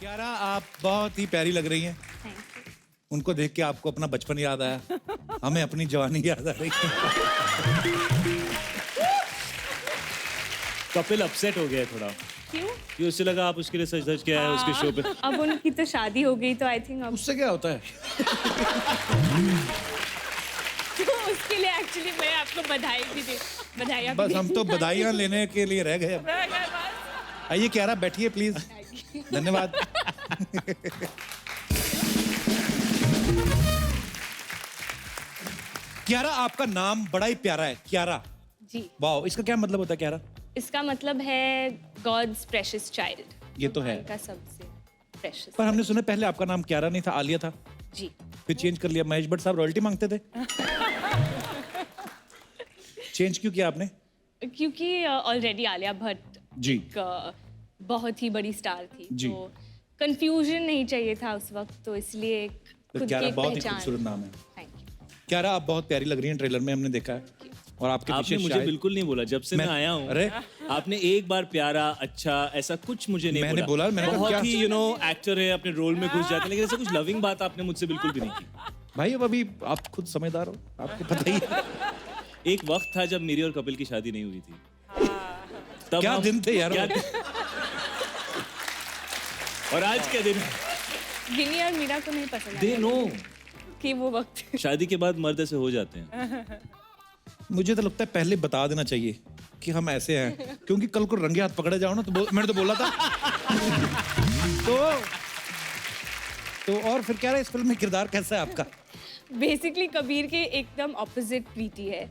क्यारा, आप बहुत ही प्यारी लग रही हैं। उनको देख के आपको अपना बचपन याद आया, हमें अपनी जवानी याद आ रही है। कपिल अपसेट हो गया है थोड़ा क्यों? कि उससे लगा आप उसके लिए सच सच के आए हैं उसके शो पे। अब उनकी तो शादी हो गई तो आई थिंक अब उससे क्या होता है? तो उसके लिए एक्चुअली मैं आपको बधाई भी दी। बधाई बस हम तो बधाइयाँ लेने के लिए रह गए। आइए क्यारा, बैठिए प्लीज। धन्यवाद। क्यारा, आपका नाम बड़ा ही प्यारा है, क्यारा। जी, वाह, इसका क्या मतलब होता है क्यारा? इसका मतलब है गॉड्स प्रेशियस चाइल्ड। ये तो है। का सबसे प्रेशियस। पर हमने सुना पहले आपका नाम क्यारा नहीं था, आलिया था, जी, फिर चेंज कर लिया। महेश भट्ट साहब रॉयल्टी मांगते थे। चेंज क्यों किया आपने? क्योंकि ऑलरेडी आलिया भट्ट जी एक बहुत ही बड़ी स्टार थी, जी। तो कंफ्यूजन नहीं चाहिए था उस वक्त, तो इसलिए तो खुद की क्यारा एक बहुत ही पहचान। खूबसूरत नाम है। Thank you. क्यारा, आप बहुत प्यारी लग रही हैं, ट्रेलर में हमने देखा है। और आपके आपने पीछे मुझे शायद बिल्कुल नहीं बोला जब से मैं आया हूँ। अरे आपने एक बार प्यारा अच्छा ऐसा कुछ मुझे नहीं मैंने बोला, मैंने कहा बहुत क्या? ही एक्टर है, अपने रोल में घुस जाते हैं, लेकिन ऐसा कुछ लविंग बात आपने मुझसे बिल्कुल भी नहीं की। भाई, अब अभी आप खुद समझदार हो, आपको पता ही है। एक वक्त था जब मेरी और कपिल की शादी नहीं हुई थी। तब क्या हम- दिन थे यार क्या वो? दिन- और आज क्या दिन विनी और मीरा को नहीं पसंद दे आया नो कि वो वक्त शादी के बाद मर्द ऐसे हो जाते हैं। मुझे तो लगता है पहले बता देना चाहिए कि हम ऐसे हैं, क्योंकि कल को रंगे हाथ पकड़े जाओ ना, तो मैंने तो बोला था। तो और फिर क्या रहा, इस फिल्म में किरदार कैसा है आपका? बेसिकली कबीर के एकदम ऑपोजिट प्रीति है।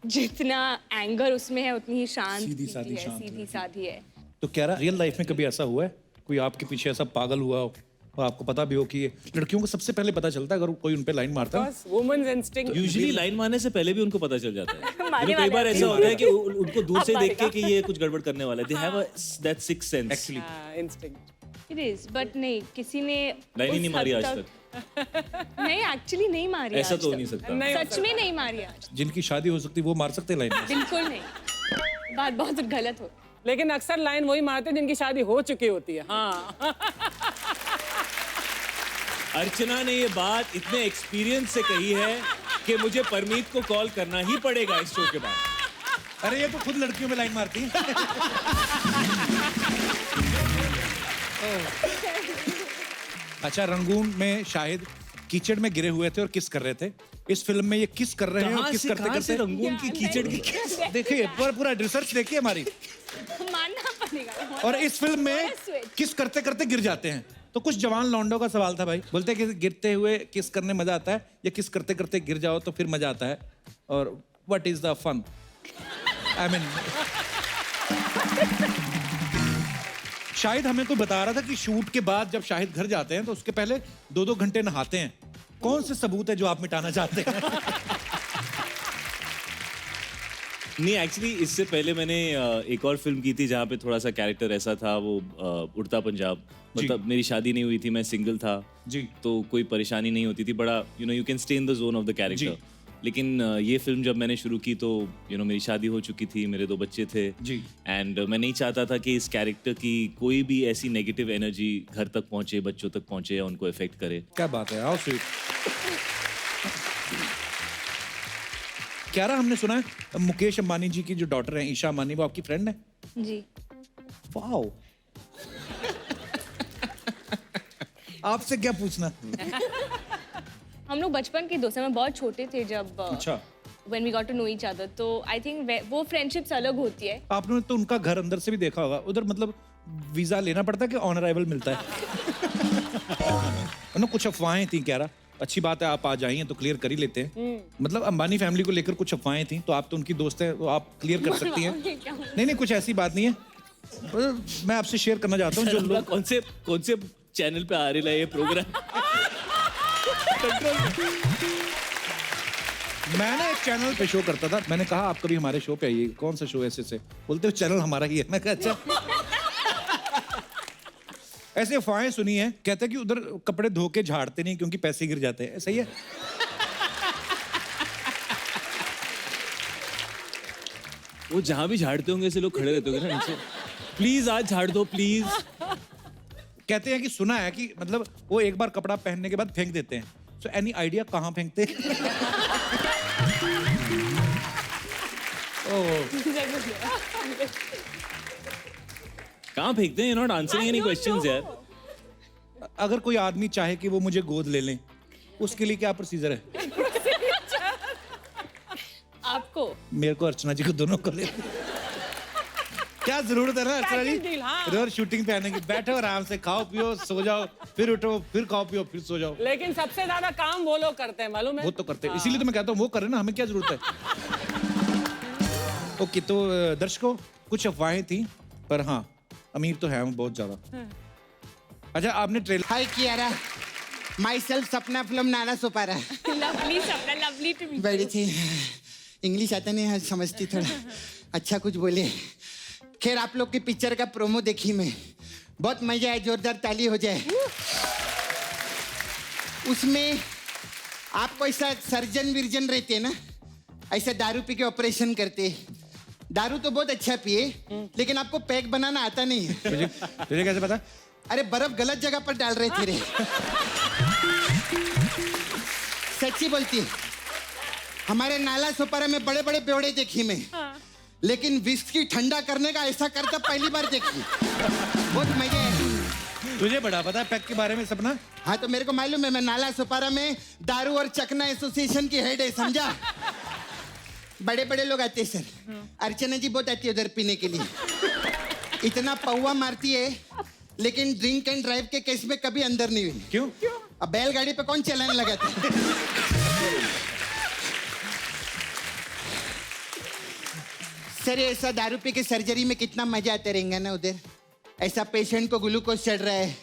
जितना एंगर उसमें है उतनी ही शांत सीधी प्रीति सादी है, शांत सीधी सादी है। तो कह रहा, रियल लाइफ में कभी ऐसा हुआ है कोई आपके पीछे ऐसा पागल हुआ हो और आपको पता भी हो कि ये लड़कियों को सबसे पहले पता चलता है अगर कोई उन पे लाइन मारता है? वुमेन्स इंस्टिंक्ट यूजुअली लाइन मारने से पहले भी उनको पता चल जाता है। मारने कई बार वाले ऐसा होता है कि उनको दूर से अब देख के मारेगा। कि ये कुछ गड़बड़ करने वाला है। They have that six sense. Actually instinct it is, but नहीं, किसी ने लाइन ही उस नहीं मारी हद आज तक- तक। नहीं, एक्चुअली नहीं मारी ऐसा आज तो हो तक। नहीं सकता। नहीं हो सच में नहीं मारी आज, जिनकी शादी हो सकती है वो मार सकते हैं लाइन? बिल्कुल नहीं। बात बहुत गलत हो। लेकिन अक्सर लाइन वही मारते हैं जिनकी शादी हो चुकी होती है। हाँ अर्चना ने ये बात इतने एक्सपीरियंस से कही है कि मुझे परमीत को कॉल करना ही पड़ेगा इस शो के बाद। अरे ये तो खुद लड़कियों में लाइन मारती है। अच्छा, रंगून में शाहिद कीचड़ में गिरे हुए थे और किस कर रहे थे। इस फिल्म में ये किस कर रहे हैं और किस करते कहाँ से करते रंगून की कीचड़ की देखिए, पूरा रिसर्च देखिए हमारी। मानना पड़ेगा। और इस फिल्म में What a switch. किस करते करते गिर जाते हैं। तो कुछ जवान लौंडों का सवाल था भाई, बोलते हैं कि गिरते हुए किस करने मजा आता है या किस करते करते गिर जाओ तो फिर मजा आता है, और what is the fun? I mean, Shahid हमें कोई बता रहा था कि शूट के बाद जब शाहिद घर जाते हैं तो उसके पहले 2-2 घंटे नहाते हैं। कौन से सबूत है जो आप मिटाना चाहते हैं? नहीं, एक्चुअली इससे पहले मैंने एक और फिल्म की थी जहाँ पे थोड़ा सा कैरेक्टर ऐसा था, वो उड़ता पंजाब। मतलब मेरी शादी नहीं हुई थी, मैं सिंगल था जी। तो कोई परेशानी नहीं होती थी। बड़ा you can stay in the zone of the character. लेकिन ये फिल्म जब मैंने शुरू की तो मेरी शादी हो चुकी थी, मेरे 2 बच्चे थे जी। एंड मैं नहीं चाहता था कि इस कैरेक्टर की कोई भी ऐसी नेगेटिव एनर्जी घर तक पहुंचे, बच्चों तक पहुंचे या उनको इफेक्ट करे। क्या बात है, हाउ स्वीट। क्यारा, हमने सुना है मुकेश अंबानी जी की जो डॉटर है ईशा अंबानी, वो आपकी फ्रेंड है? जी, वाओ। आपसे क्या पूछना? हम लोग बचपन के दोस्त हैं। मैं बहुत छोटे थे जब अच्छा। when we got to know each other, तो आई थिंक वो फ्रेंडशिप्स अलग होती है। आपने तो उनका घर अंदर से भी देखा होगा, उधर मतलब वीजा लेना पड़ता है कि ऑन अराइवल मिलता है? ना कुछ अफवाहें थी क्यारा, अच्छी बात है आप आ जाइए तो क्लियर कर ही लेते हैं। मतलब अंबानी फैमिली को लेकर कुछ अफवाहें थी, तो आप तो उनकी दोस्त हैं, तो आप क्लियर कर सकती हैं। नहीं नहीं, कुछ ऐसी बात नहीं है, मैं आपसे शेयर करना चाहता हूँ जो लोग। कौन से चैनल पे आ रहा है ये प्रोग्राम? मैं ना एक चैनल पे शो करता था, मैंने कहा आप कभी हमारे शो पे आइए। कौन सा शो? ऐसे बोलते हो चैनल हमारा ही है। मैं कहा अच्छा। ऐसे अफवाहें सुनी है, कहते हैं कि उधर कपड़े धो के झाड़ते नहीं क्योंकि पैसे गिर जाते हैं, सही है? वो जहाँ भी झाड़ते होंगे ऐसे लोग खड़े रहते होंगे ना नीचे, प्लीज आज झाड़ दो प्लीज। कहते हैं कि सुना है कि मतलब वो एक बार कपड़ा पहनने के बाद फेंक देते हैं। सो एनी आइडिया कहाँ फेंकते हैं? कहाँ फेंकते हैं? You're not answering any questions यार. अगर कोई आदमी चाहे कि वो मुझे गोद ले लें, उसके लिए क्या प्रोसीजर है? आपको मेरे को, अर्चना जी को, दोनों को ले क्या जरूरत है ना अर्चना जी? Package deal, हाँ। रोज शूटिंग पे आने की, बैठो आराम से, खाओ पियो, सो जाओ, फिर उठो, फिर खाओ पियो, फिर सो जाओ। लेकिन सबसे ज्यादा काम वो लोग करते हैं, मालूम है? वो तो करते हैं, इसीलिए तो मैं कहता हूँ वो करें ना, हमें क्या जरूरत है? ओके, तो दर्शकों, कुछ अफवाहें थी, पर हाँ, अमीर तो है हम बहुत ज्यादा। अच्छा, आपने trailer hi Kiara, my self सपना फिल्म नाना सोपारा। लवली सपना, लवली टू मीट बड़ी थी, इंग्लिश आता नहीं है, समझती थोड़ा, अच्छा कुछ बोले। खैर, आप लोग की पिक्चर का प्रोमो देखी मैं, बहुत मजा आया, जोरदार ताली हो जाए। उसमें आपको ऐसा सर्जन विर्जन रहते हैं ना, ऐसा दारू पी के ऑपरेशन करते। दारू तो बहुत अच्छा पिए, लेकिन आपको पैक बनाना आता नहीं है। तुझे कैसे पता? अरे बर्फ गलत जगह पर डाल रहे थे रे। सच्ची बोलती, हमारे नाला सोपारा में बड़े बड़े बेवड़े देखी मैं, लेकिन विस्की ठंडा करने का ऐसा करता पहली बार देखी। बहुत मजा है। तुझे बड़ा पता है पैक के बारे में, सपना? हाँ, तो मेरे को मालूम है, मैं नाला सोपारा में दारू और चकना एसोसिएशन की हेड है, समझा? बड़े बड़े लोग आते हैं सर, अर्चना जी बहुत आती है उधर पीने के लिए, इतना पौवा मारती है, लेकिन ड्रिंक एंड ड्राइव के केस में कभी अंदर नहीं हुई। क्यों? अब बैलगाड़ी पे कौन चलाने लगा था? सर, ऐसा दारू पी के सर्जरी में कितना मजा आता रहेगा ना उधर। ऐसा पेशेंट को ग्लूकोज चढ़ रहा है,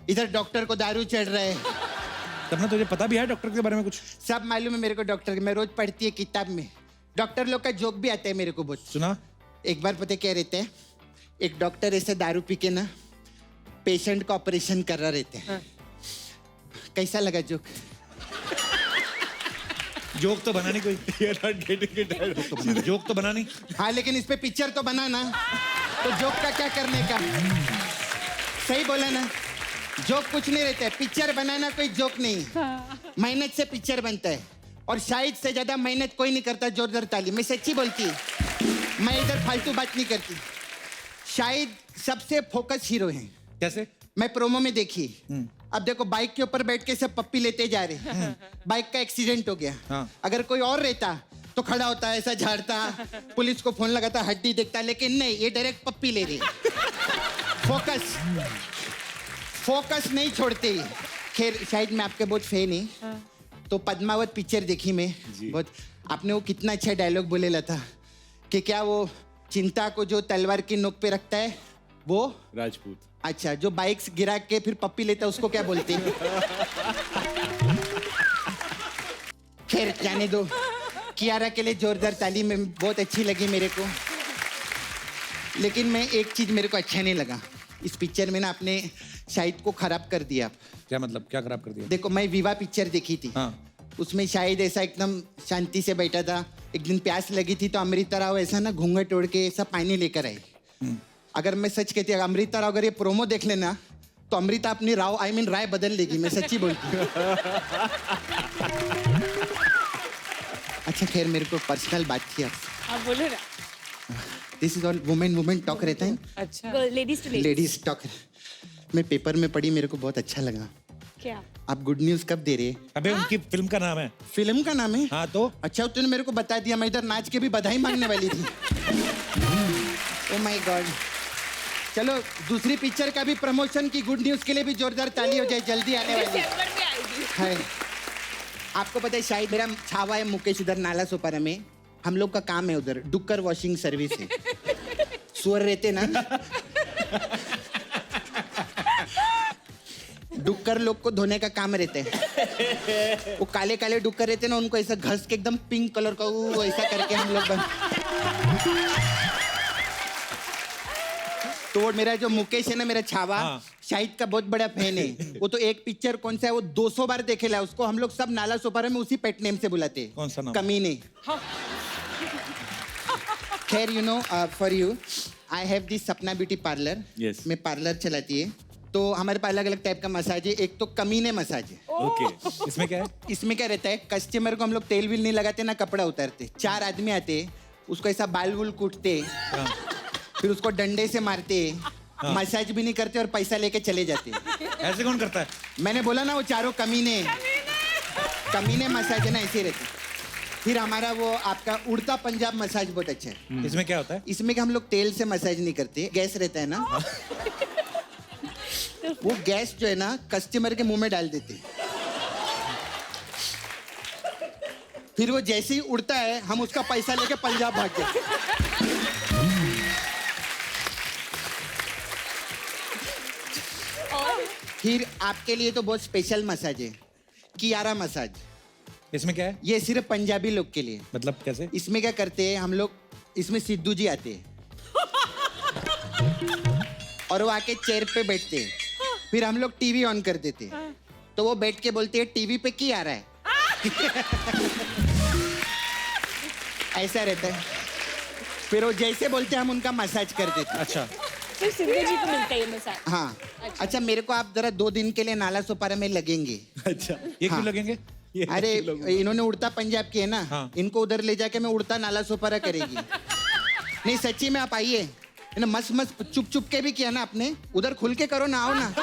इधर डॉक्टर को दारू चढ़ रहा है। सपना, तुझे पता भी है डॉक्टर के बारे में कुछ? सब मालूम है मेरे को डॉक्टर, मैं रोज पढ़ती है किताब में। डॉक्टर लोग का जोक भी आता है मेरे को बहुत। सुना? एक बार पता क्या रहते हैं, एक डॉक्टर ऐसे दारू पी के ना पेशेंट का ऑपरेशन कर रहा रहते हैं। कैसा लगा जोक? जोक तो बना नहीं कोई। You're not getting it. Joke तो बना नहीं। हाँ, लेकिन इस पे पिक्चर तो बना ना, तो जोक का क्या करने का? सही बोला ना, जोक कुछ नहीं रहता है, पिक्चर बनाना कोई जोक नहीं। मेहनत से पिक्चर बनता है, और शायद से ज्यादा मेहनत कोई नहीं करता। जोरदार ताली। मैं सच्ची बोलती, मैं इधर फालतू बात नहीं करती। शायद सबसे फोकस हीरो है। कैसे? मैं प्रोमो में देखी, अब देखो बाइक के ऊपर बैठ के सब पप्पी लेते जा रहे, बाइक का एक्सीडेंट हो गया। हाँ। अगर कोई और रहता तो खड़ा होता, ऐसा झाड़ता, पुलिस को फोन लगाता, हड्डी देखता, लेकिन नहीं, ये डायरेक्ट पप्पी ले रही। फोकस नहीं छोड़ते। खैर, शायद मैं आपके बहुत फैन ही, तो पद्मावत पिक्चर देखी मैं बहुत। आपने वो कितना अच्छा डायलॉग बोलेला था कि क्या वो चिंता को जो तलवार की नोक पे रखता है वो राजपूत। अच्छा, जो बाइक्स गिरा के फिर पप्पी लेता है उसको क्या बोलते हैं? खैर, जाने दो। कियारा के लिए जोरदार ताली, में बहुत अच्छी लगी मेरे को। लेकिन मैं एक चीज मेरे को अच्छा नहीं लगा इस पिक्चर में ना, आपने शाहिद को खराब कर दिया। क्या मतलब? क्या खराब कर दिया? देखो, मैं विवाह पिक्चर देखी थी। हाँ। उसमें शाहिद ऐसा एकदम शांति से बैठा था। एक दिन प्यास लगी थी तो अमृता राव ऐसा ना घूंघट ओढ़ के ऐसा पानी लेकर आई। अगर मैं सच कहती, अमृता राव अगर ये प्रोमो देख लेना तो अमृता अपनी राव राय बदल लेगी। मैं सच्ची बोलती हूँ। अच्छा, खैर, मेरे को पर्सनल बात थी आपसे। आप बोलो ना। This is all women talk रहता है, अच्छा, लेडीज टू लेडीज टॉक। मैं पेपर में पढ़ी, मेरे को बहुत अच्छा लगा। क्या? आप गुड न्यूज कब दे रहे हैं? अबे, उनकी फिल्म का नाम है। फिल्म का नाम है? हाँ, तो अच्छा, तूने मेरे को बता दिया, मैं इधर नाच के भी बधाई मांगने वाली थी। Oh my God. चलो, दूसरी पिक्चर का भी प्रमोशन की गुड न्यूज के लिए भी जोरदार ताली हो जाए, जल्दी आने वाली दिसंबर में आएगी। है। आपको पता है, शायद मेरा छावा है मुकेश उधर नाला सोपारा में। हम लोग का काम है उधर, डुक्कर वॉशिंग सर्विस है। सुअर रहते ना, डुक्कर लोग को धोने का काम रहता है। वो काले काले डुक्कर रहते ना, उनको ऐसा घस के एकदम पिंक कलर का वो ऐसा करके हम लोग तो वो मेरा जो मुकेश है ना, मेरा छावा, हाँ। शाहिद का बहुत बड़ा फैन है। वो तो एक पिक्चर कौन सा है वो 200 बार देखेला। उसको हम लोग सब नाला सोपारा में उसी पेट नेम से बुलाते हैं। कौन सा नाम? कमीने। खैर, you know, for you I have this सपना ब्यूटी पार्लर। Yes. मैं पार्लर चलाती है, तो हमारे पास अलग अलग टाइप का मसाज है। एक तो कमीने मसाज है। ओके इसमें क्या है? इसमें क्या रहता है, कस्टमर को हम लोग तेल विल नहीं लगाते ना कपड़ा उतारते, 4 आदमी आते, उसको ऐसा बाल वुल कूटते, फिर उसको डंडे से मारते, मसाज भी नहीं करते और पैसा लेके चले जाते। ऐसे कौन करता है? मैंने बोला ना वो चारों कमीने मसाज है ना, ऐसे रहते। फिर हमारा वो आपका उड़ता पंजाब मसाज बहुत अच्छा है। इसमें क्या होता है? इसमें कि हम लोग तेल से मसाज नहीं करते, गैस रहता है ना, वो गैस जो है ना कस्टमर के मुंह में डाल देते, फिर वो जैसे ही उड़ता है हम उसका पैसा लेके पंजाब भाग जाते। फिर आपके लिए तो बहुत स्पेशल मसाज है, कियारा मसाज। इसमें क्या है? ये सिर्फ पंजाबी लोग के लिए। मतलब कैसे? इसमें क्या करते हैं हम लोग, इसमें सिद्धू जी आते हैं और वो आके चेयर पे बैठते हैं, फिर हम लोग टीवी ऑन कर देते हैं, तो वो बैठ के बोलते हैं टीवी पे की आ रहा है। ऐसा रहता है। फिर वो जैसे बोलते हैं हम उनका मसाज कर देते हैं। अच्छा, फिर सिद्धू जी को मिलता है ये मसाज। हाँ अच्छा, मेरे को आप जरा 2 दिन के लिए नाला सोपारा में लगेंगे। अच्छा ये हाँ। क्यों लगेंगे? अरे इन्होंने उड़ता पंजाब की है ना, हाँ। इनको उधर ले जाके मैं उड़ता नाला सोपारा करेगी। नहीं सच्ची में आप आइए, इन्हें मस्त मस्त चुप चुप के भी किया ना आपने, उधर खुल के करो ना, आओ ना।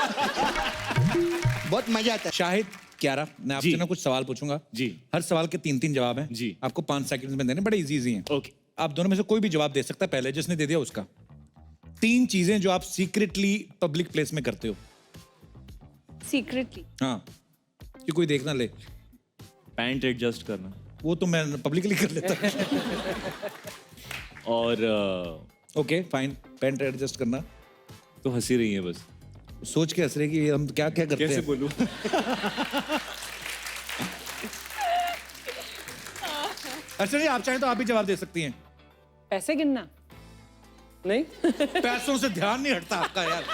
बहुत मजा आता है। शाहिद, क्यारा, मैं आपसे जी। ना कुछ सवाल पूछूंगा। जी। हर सवाल के 3-3 जवाब हैं। जी। आपको 5 सेकंड में देने, बड़े इजी हैं। ओके आप दोनों में से कोई भी जवाब दे सकता है, पहले जिसने दे दिया उसका। 3 चीजें जो आप सीक्रेटली पब्लिक प्लेस में करते हो। सीक्रेटली हाँ, कि कोई देख ना ले। पैंट एडजस्ट करना वो तो मैं पब्लिकली कर लेता हूँ। और ओके फाइन, पैंट एडजस्ट करना। तो हंसी रही है बस, सोच के हंस रहे कि हम क्या क्या करते कैसे हैं। बोलूं? अच्छा जी, आप चाहें तो आप भी जवाब दे सकती हैं। पैसे गिनना नहीं। पैसों से ध्यान नहीं हटता आपका यार।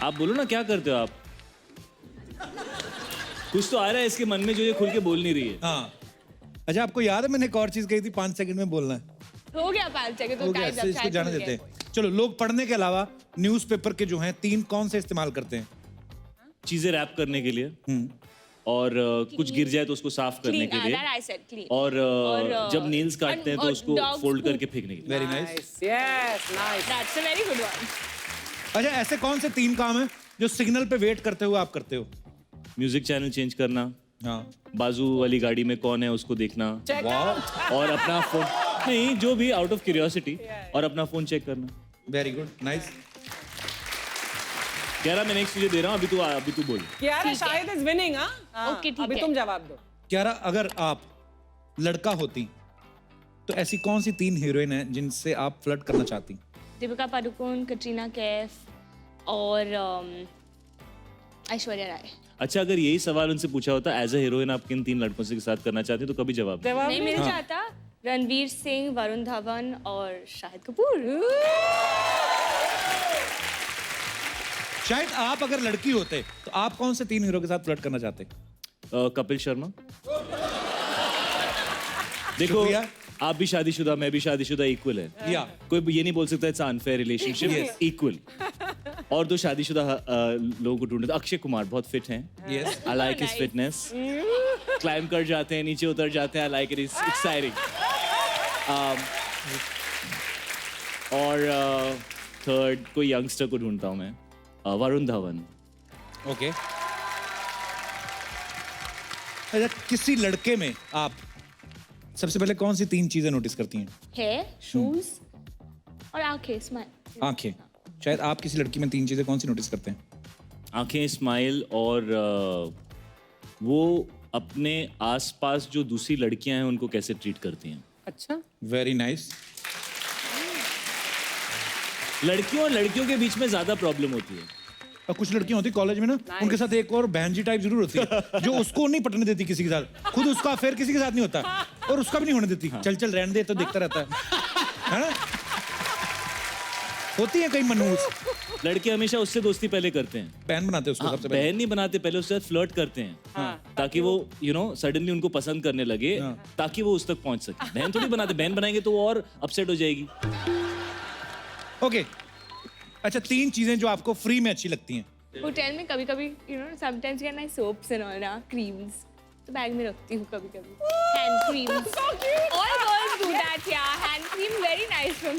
आप बोलो ना, क्या करते हो आप? कुछ तो आ रहा है इसके मन में जो ये खुल के बोल नहीं रही है। हाँ, अच्छा आपको याद है मैंने एक और चीज कही थी, 5 सेकंड में बोलना है। हो गया 5 सेकंड तो हो गया, टाइम इससे इसको जाने देते हैं। चलो, लोग पढ़ने के अलावा न्यूज़पेपर के जो हैं 3 कौन से इस्तेमाल करते हैं? चीजें रैप करने के लिए, और कुछ गिर जाए तो उसको साफ करने के लिए, और जब नील्स काटते हैं तो उसको फोल्ड करके फेंकने के लिए। Very nice. Yes nice. That's a very good one. अच्छा, ऐसे कौन से 3 काम हैं जो सिग्नल पे वेट करते हुए आप करते हो? म्यूजिक चैनल चेंज करना, हाँ, बाजू वाली गाड़ी में कौन है उसको देखना, और अपना फोन नहीं, जो भी आउट ऑफ क्यूरियोसिटी, और अपना फोन चेक करना। Very good, nice. कह रहा मैं नेक्स्ट तुझे दे रहा हूँ, अभी तू बोल। यार शायद इज विनिंग। हाँ Okay, ठीक अभी है। तुम जवाब दो। क्यारा, अगर आप लड़का होती तो ऐसी कौन सी 3 हीरोइन हैं जिनसे आप फ्लर्ट करना चाहती? दीपिका पादुकोण, कटरीना कैफ और ऐश्वर्या राय। अच्छा, अगर यही सवाल उनसे पूछा होता एज अ हीरोइन आप किन 3 लड़कों के साथ करना चाहते हैं, तो कभी जवाब नहीं। जवाब नहीं, नहीं। मेरे चाहता रणवीर सिंह, वरुण धवन और शाहिद कपूर। शायद आप अगर लड़की होते तो आप कौन से 3 हीरो के साथ फ्लर्ट करना चाहते? कपिल शर्मा। देखो, शुक्रिया। आप भी शादीशुदा, मैं भी शादीशुदा, इक्वल है। या कोई ये नहीं बोल सकता इट्स अनफेयर रिलेशनशिप, इक्वल। और 2 शादीशुदा लोगों को ढूंढते, अक्षय कुमार बहुत फिट हैं, yes, I like his fitness, climb कर जाते हैं, नीचे उतर जाते हैं, I like it, is exciting. और थर्ड कोई यंगस्टर को ढूंढता हूँ मैं, वरुण धवन। ओके। अच्छा, किसी लड़के में आप सबसे पहले कौन सी 3 चीजें नोटिस करती हैं? हेयर, शूज और आंखें, स्माइल। आंखें। शायद आप किसी लड़की में 3 चीजें कौन सी नोटिस करते हैं? आंखें, स्माइल, और वो अपने आसपास जो दूसरी लड़कियां हैं उनको कैसे ट्रीट करती हैं। अच्छा वेरी नाइस। लड़कियों और लड़कियों के बीच में ज्यादा प्रॉब्लम होती है। और कुछ लड़कियां होती कॉलेज में ना, उनके साथ एक और बहन जी टाइप जरूर होती है जो उसको नहीं पटने देती किसी के साथ, खुद उसका अफेयर किसी के साथ नहीं होता और उसका भी नहीं होने देती। चल चल रहने दे, तो देखता रहता है ना? होती है कई मनहूस। लड़के हमेशा उससे दोस्ती पहले करते हैं। बहन बनाते हैं उसको सबसे पहले। बहन नहीं बनाते, पहले उससे फ्लर्ट करते हैं, ताकि वो सडनली उनको पसंद करने लगे, ताकि वो उस तक पहुंच सके। बहन थोड़ी बनाते, बहन बनाएंगे तो वो और अपसेट हो जाएगी। ओके, अच्छा 3 चीजें जो आपको फ्री में अच्छी लगती हैं। होटल में कभी-कभी you know sometimes get nice soaps and all ना क्रीम्स तो बैग में रखती हूँ कभी-कभी hand creams all girls do that या hand cream very nice from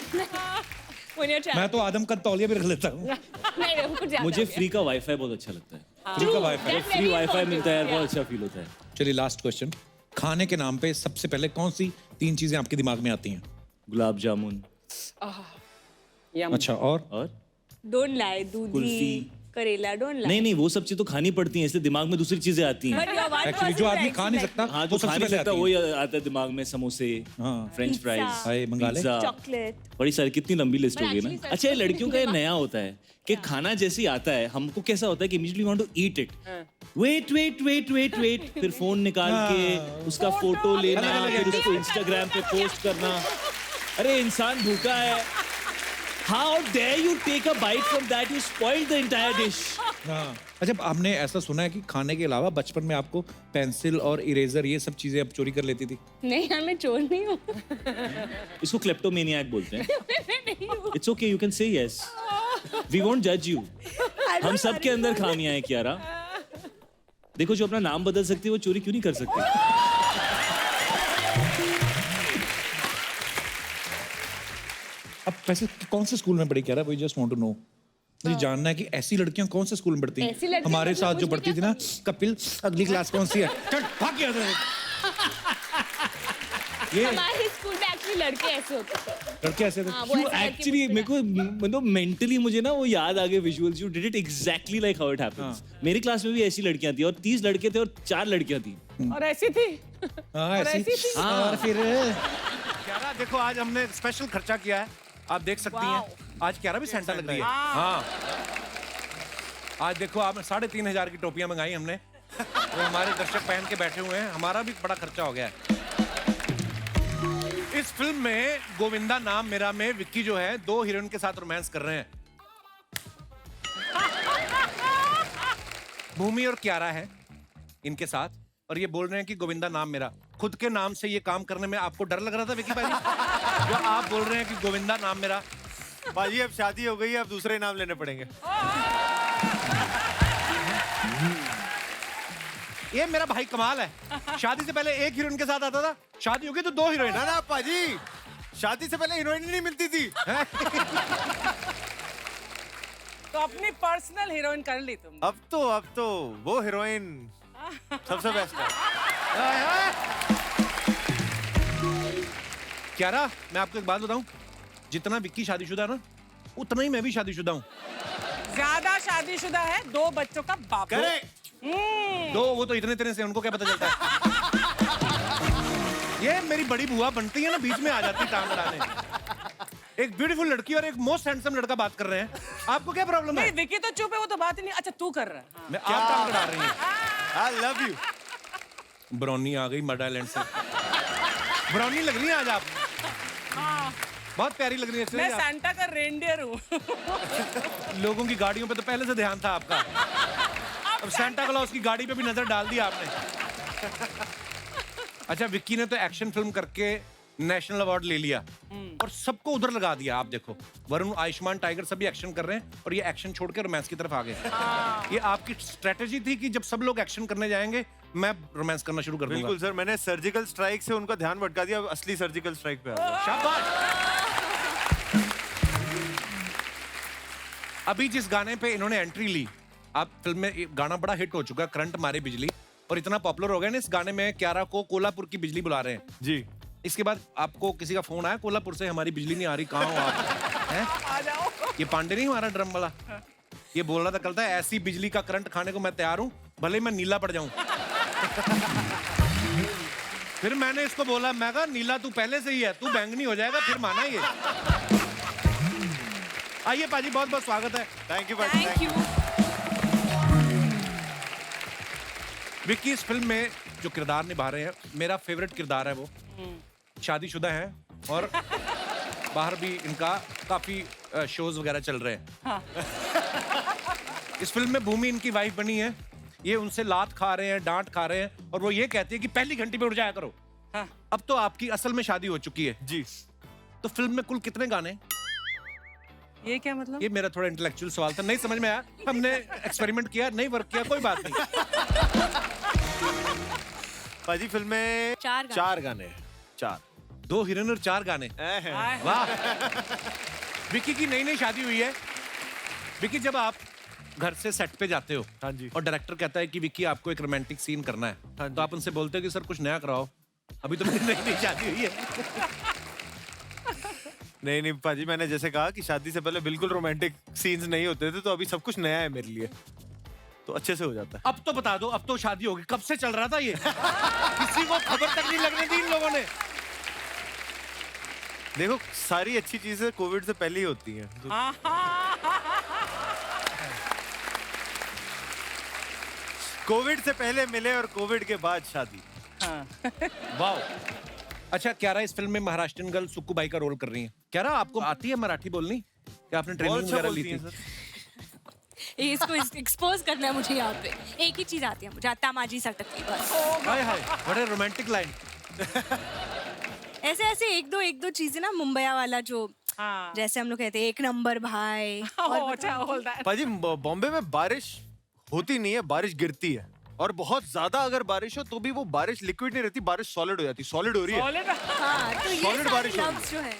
when you मैं तो आदम का तौलिया भी रख लेता हूँ। नहीं वो कुछ ज्यादा मुझे हो गया। फ्री का वाईफाई बहुत अच्छा लगता है। फ्री का wifi. That's free very wifi important, मिलता है यार, yeah. बहुत अच्छा फील होता है। चलिए लास्ट क्वेश्चन, खाने के नाम पे सबसे पहले कौन सी 3 चीजें आपके दिमाग में आती हैं? गुलाब जामुन यम। अच्छा और डोंट लाई दूधी कुल्फी। करेला डोंट लाई नहीं नहीं, वो सब चीज तो खानी पड़ती हैं, इसलिए दिमाग में दूसरी चीजें आती हैं। एक्चुअली जो आदमी खा नहीं सकता हाँ, वो जो खा सबसे नहीं पहले सकता आती वही है। आता है दिमाग में। समोसे, हाँ। फ्रेंच फ्राइज, हाय मंगा ले। पिज्जा, चॉकलेट बड़ी सारी, कितनी लंबी लिस्ट But हो गई actually ना। सच अच्छा, ये में लड़कियों का ये दिमाग- नया होता है कि खाना जैसे ही आता है हमको कैसा होता है कि immediately want to eat it. Wait wait wait wait wait, फिर फोन निकाल के उसका फोटो लेना, अलग-अलग फिर उसको इंस्टाग्राम पे पोस्ट करना। अरे इंसान भूखा है। How dare you take a bite from that? You spoiled the entire dish. हाँ। अच्छा आपने ऐसा सुना है कि खाने के अलावा बचपन में आपको पेंसिल और इरेजर ये सब चीजें आप चोरी कर लेती थी? नहीं यार मैं चोर नहीं हूँ इसको क्लेप्टोमेनियाक बोलते हैं। It's okay, you can say yes. We won't judge you. हम सबके अंदर खामियां हैं कियारा। देखो, जो अपना नाम बदल सकती है वो चोरी क्यों नहीं कर सकती? अब वैसे कौन से स्कूल में पढ़ी क्या रहा है? जस्ट वांट टू नो, मुझे जानना है कि ऐसी लड़कियां कौन से स्कूल में पढ़ती ऐसी हैं? लड़कियां हमारे मतलब साथ जो मुझे पढ़ती थी क्या ना, कपिल अगली क्लास कौन सी है? चल भाग गया ये हमारे स्कूल में एक्चुअली लड़के ऐसे होते थे लड़के ऐसे थे। हाँ, वो ऐसे लड़के एक्चुअली मेरे को मतलब मेंटली मुझे ना वो याद आ गए visuals. You did it exactly like how it happens. मेरी क्लास में भी ऐसी लड़कियां थी, और 30 लड़के थे और 4 लड़कियां थी। और ऐसी थी। हाँ और ऐसी ऐसी थी। और फिर क्यारा देखो, आज हमने स्पेशल खर्चा किया है, आप देख सकती हैं। आज क्यारा भी सेंटा लग रही है। हाँ, आज देखो आप 3,500 की टोपियां मंगाई हमने, वो हमारे दर्शक पहन के बैठे हुए हैं। हमारा भी बड़ा खर्चा हो गया है। इस फिल्म में गोविंदा नाम मेरा में विक्की जो है 2 हीरोइन के साथ रोमांस कर रहे हैं। भूमि और क्यारा है इनके साथ, और ये बोल रहे हैं कि गोविंदा नाम मेरा। खुद के नाम से ये काम करने में आपको डर लग रहा था विक्की भाई? जो आप बोल रहे हैं कि गोविंदा नाम मेरा। भाजी अब शादी हो गई है, अब दूसरे नाम लेने पड़ेंगे। ये मेरा भाई कमाल है। शादी से पहले एक हीरोइन के साथ आता था, शादी हो गई तो 2 हीरोइन। ना ना पाजी, शादी से पहले हीरोइन नहीं मिलती थी। तो अपनी पर्सनल हीरोइन कर ली तुम। अब तो वो हीरोइन सबसे बेस्ट है। क्यारा, मैं आपको एक बात बताऊं, जितना विक्की शादीशुदा ना, उतना ही मैं भी शादीशुदा हूं। ज्यादा शादीशुदा है, 2 बच्चों का बाप। करेक्ट। 2 वो तो इतने से, उनको क्या पता चलता है? ये मेरी बड़ी बुआ बनती है ना, बीच में आ जाती है टांग अड़ाने। एक ब्यूटीफुल लड़की और एक मोस्ट हैंडसम लड़का बात कर रहे हैं, आपको क्या प्रॉब्लम है? नहीं विकी तो चुप है, वो तो बात ही नहीं। अच्छा तू कर रहा है। मैं आप टांग अड़ा रही हैं। I love you. ब्राउनी आ गई मड आइलैंड से। ब्राउनी लग रही है आज आप, बहुत प्यारी लग रही है। मैं आप सांता का रेंडियर हूँ। लोगों की गाड़ियों पे तो पहले से ध्यान था आपका, अब सांता क्लॉज की गाड़ी पे भी नजर डाल दी आपने। अच्छा, विक्की ने तो एक्शन फिल्म करके नेशनल अवार्ड ले लिया और सबको उधर लगा दिया। आप देखो, वरुण, आयुष्मान, टाइगर सभी एक्शन कर रहे हैं और ये एक्शन छोड़ के रोमांस की तरफ आ गए। ये आपकी स्ट्रेटेजी थी कि जब सब लोग एक्शन करने जाएंगे मैं रोमांस करना शुरू कर दूंगा। बिल्कुल सर, मैंने सर्जिकल स्ट्राइक से उनका ध्यान भटका दिया, अब असली सर्जिकल स्ट्राइक पे आ गया। शाबाश। अभी जिस गाने पे इन्होंने एंट्री ली, आप फिल्म में गाना बड़ा हिट हो चुका है, करंट मारे बिजली, और इतना पॉपुलर हो गया ना, इस गाने में क्यारा को कोल्हापुर की बिजली बुला रहे हैं जी। इसके बाद आपको किसी का फोन आया कोल्हापुर से, हमारी बिजली नहीं आ रही, कहाँ हो आप? हैं? आ जाओ। ये पांडे नहीं हमारा ड्रम वाला, ये बोल रहा था कल था, ऐसी बिजली का करंट खाने को मैं तैयार हूँ, भले मैं नीला पड़ जाऊं। फिर मैंने इसको बोला, मैं कहा नीला तू पहले से ही है, तू बैंगनी हो जाएगा फिर माना ये। आइए पाजी, बहुत बहुत स्वागत है। थैंक यू पाजी। थैंक यू विक्की इस फिल्म में जो किरदार निभा रहे हैं, मेरा फेवरेट किरदार है वो। शादीशुदा है और बाहर भी इनका काफी शोज वगैरह चल रहे हैं। इस फिल्म में भूमि इनकी वाइफ बनी है, ये उनसे लात खा रहे हैं, डांट खा रहे हैं, और वो ये कहती है कि पहली घंटी पे उठ जाया करो। अब तो आपकी असल में शादी हो चुकी है जी। तो फिल्म में कुल कितने गाने? ये क्या मतलब? ये मेरा थोड़ा इंटेलेक्चुअल सवाल था, नहीं समझ में आया, हमने एक्सपेरिमेंट किया, नहीं वर्क किया, कोई बात नहीं। पाजी फिल्म में 4 गाने हैं, 4। 2 हीरोइन और 4 गाने, वाह। विक्की की नई नई शादी हुई है। विक्की, जब आप घर से सेट पे जाते हो, हाँ जी। और डायरेक्टर कहता है कि विक्की आपको एक रोमांटिक सीन करना है, हाँ जी। तो आप उनसे बोलते हो कि सर कुछ नया कराओ, अभी तो मेरी नई नई शादी हुई है। नहीं पाजी, मैंने जैसे कहा कि शादी से पहले बिल्कुल रोमांटिक सीन्स नहीं होते थे, तो अभी सब कुछ नया है मेरे लिए, तो अच्छे से हो जाता है। अब तो बता दो, अब तो शादी होगी, कब से चल रहा था ये? किसी को खबर तक नहीं लगने दी इन लोगों ने। देखो, सारी अच्छी चीजें कोविड से पहले ही होती हैं, तो कोविड से पहले मिले और कोविड के बाद शादी। वाओ। अच्छा, क्यारा इस फिल्म में महाराष्ट्रियन गर्ल सुक्कू बाई का रोल कर रही है। क्यारा, आपको आती है मराठी बोलनी? क्या आपने बहुत ट्रेनिंग अच्छा वगैरह ली बोलती थी? हैं सर। इसको एक्सपोज करना है मुझे यहाँ पे। एक ही चीज आती है मुझे, आता माजी सटकी बस। हाय हाय, व्हाट अ रोमांटिक लाइन। ऐसे ऐसे एक दो चीजें ना, मुंबई वाला जो जैसे हम लोग कहते हैं 1 नंबर भाई। पाजी, बॉम्बे में बारिश होती नहीं है, बारिश गिरती है, और बहुत ज्यादा अगर बारिश हो तो भी वो बारिश लिक्विड नहीं रहती, बारिश सॉलिड हो जाती, सॉलिड हो रही है। हाँ, तो ये Solid सारे बारिश हो रही लफ्ज जो है।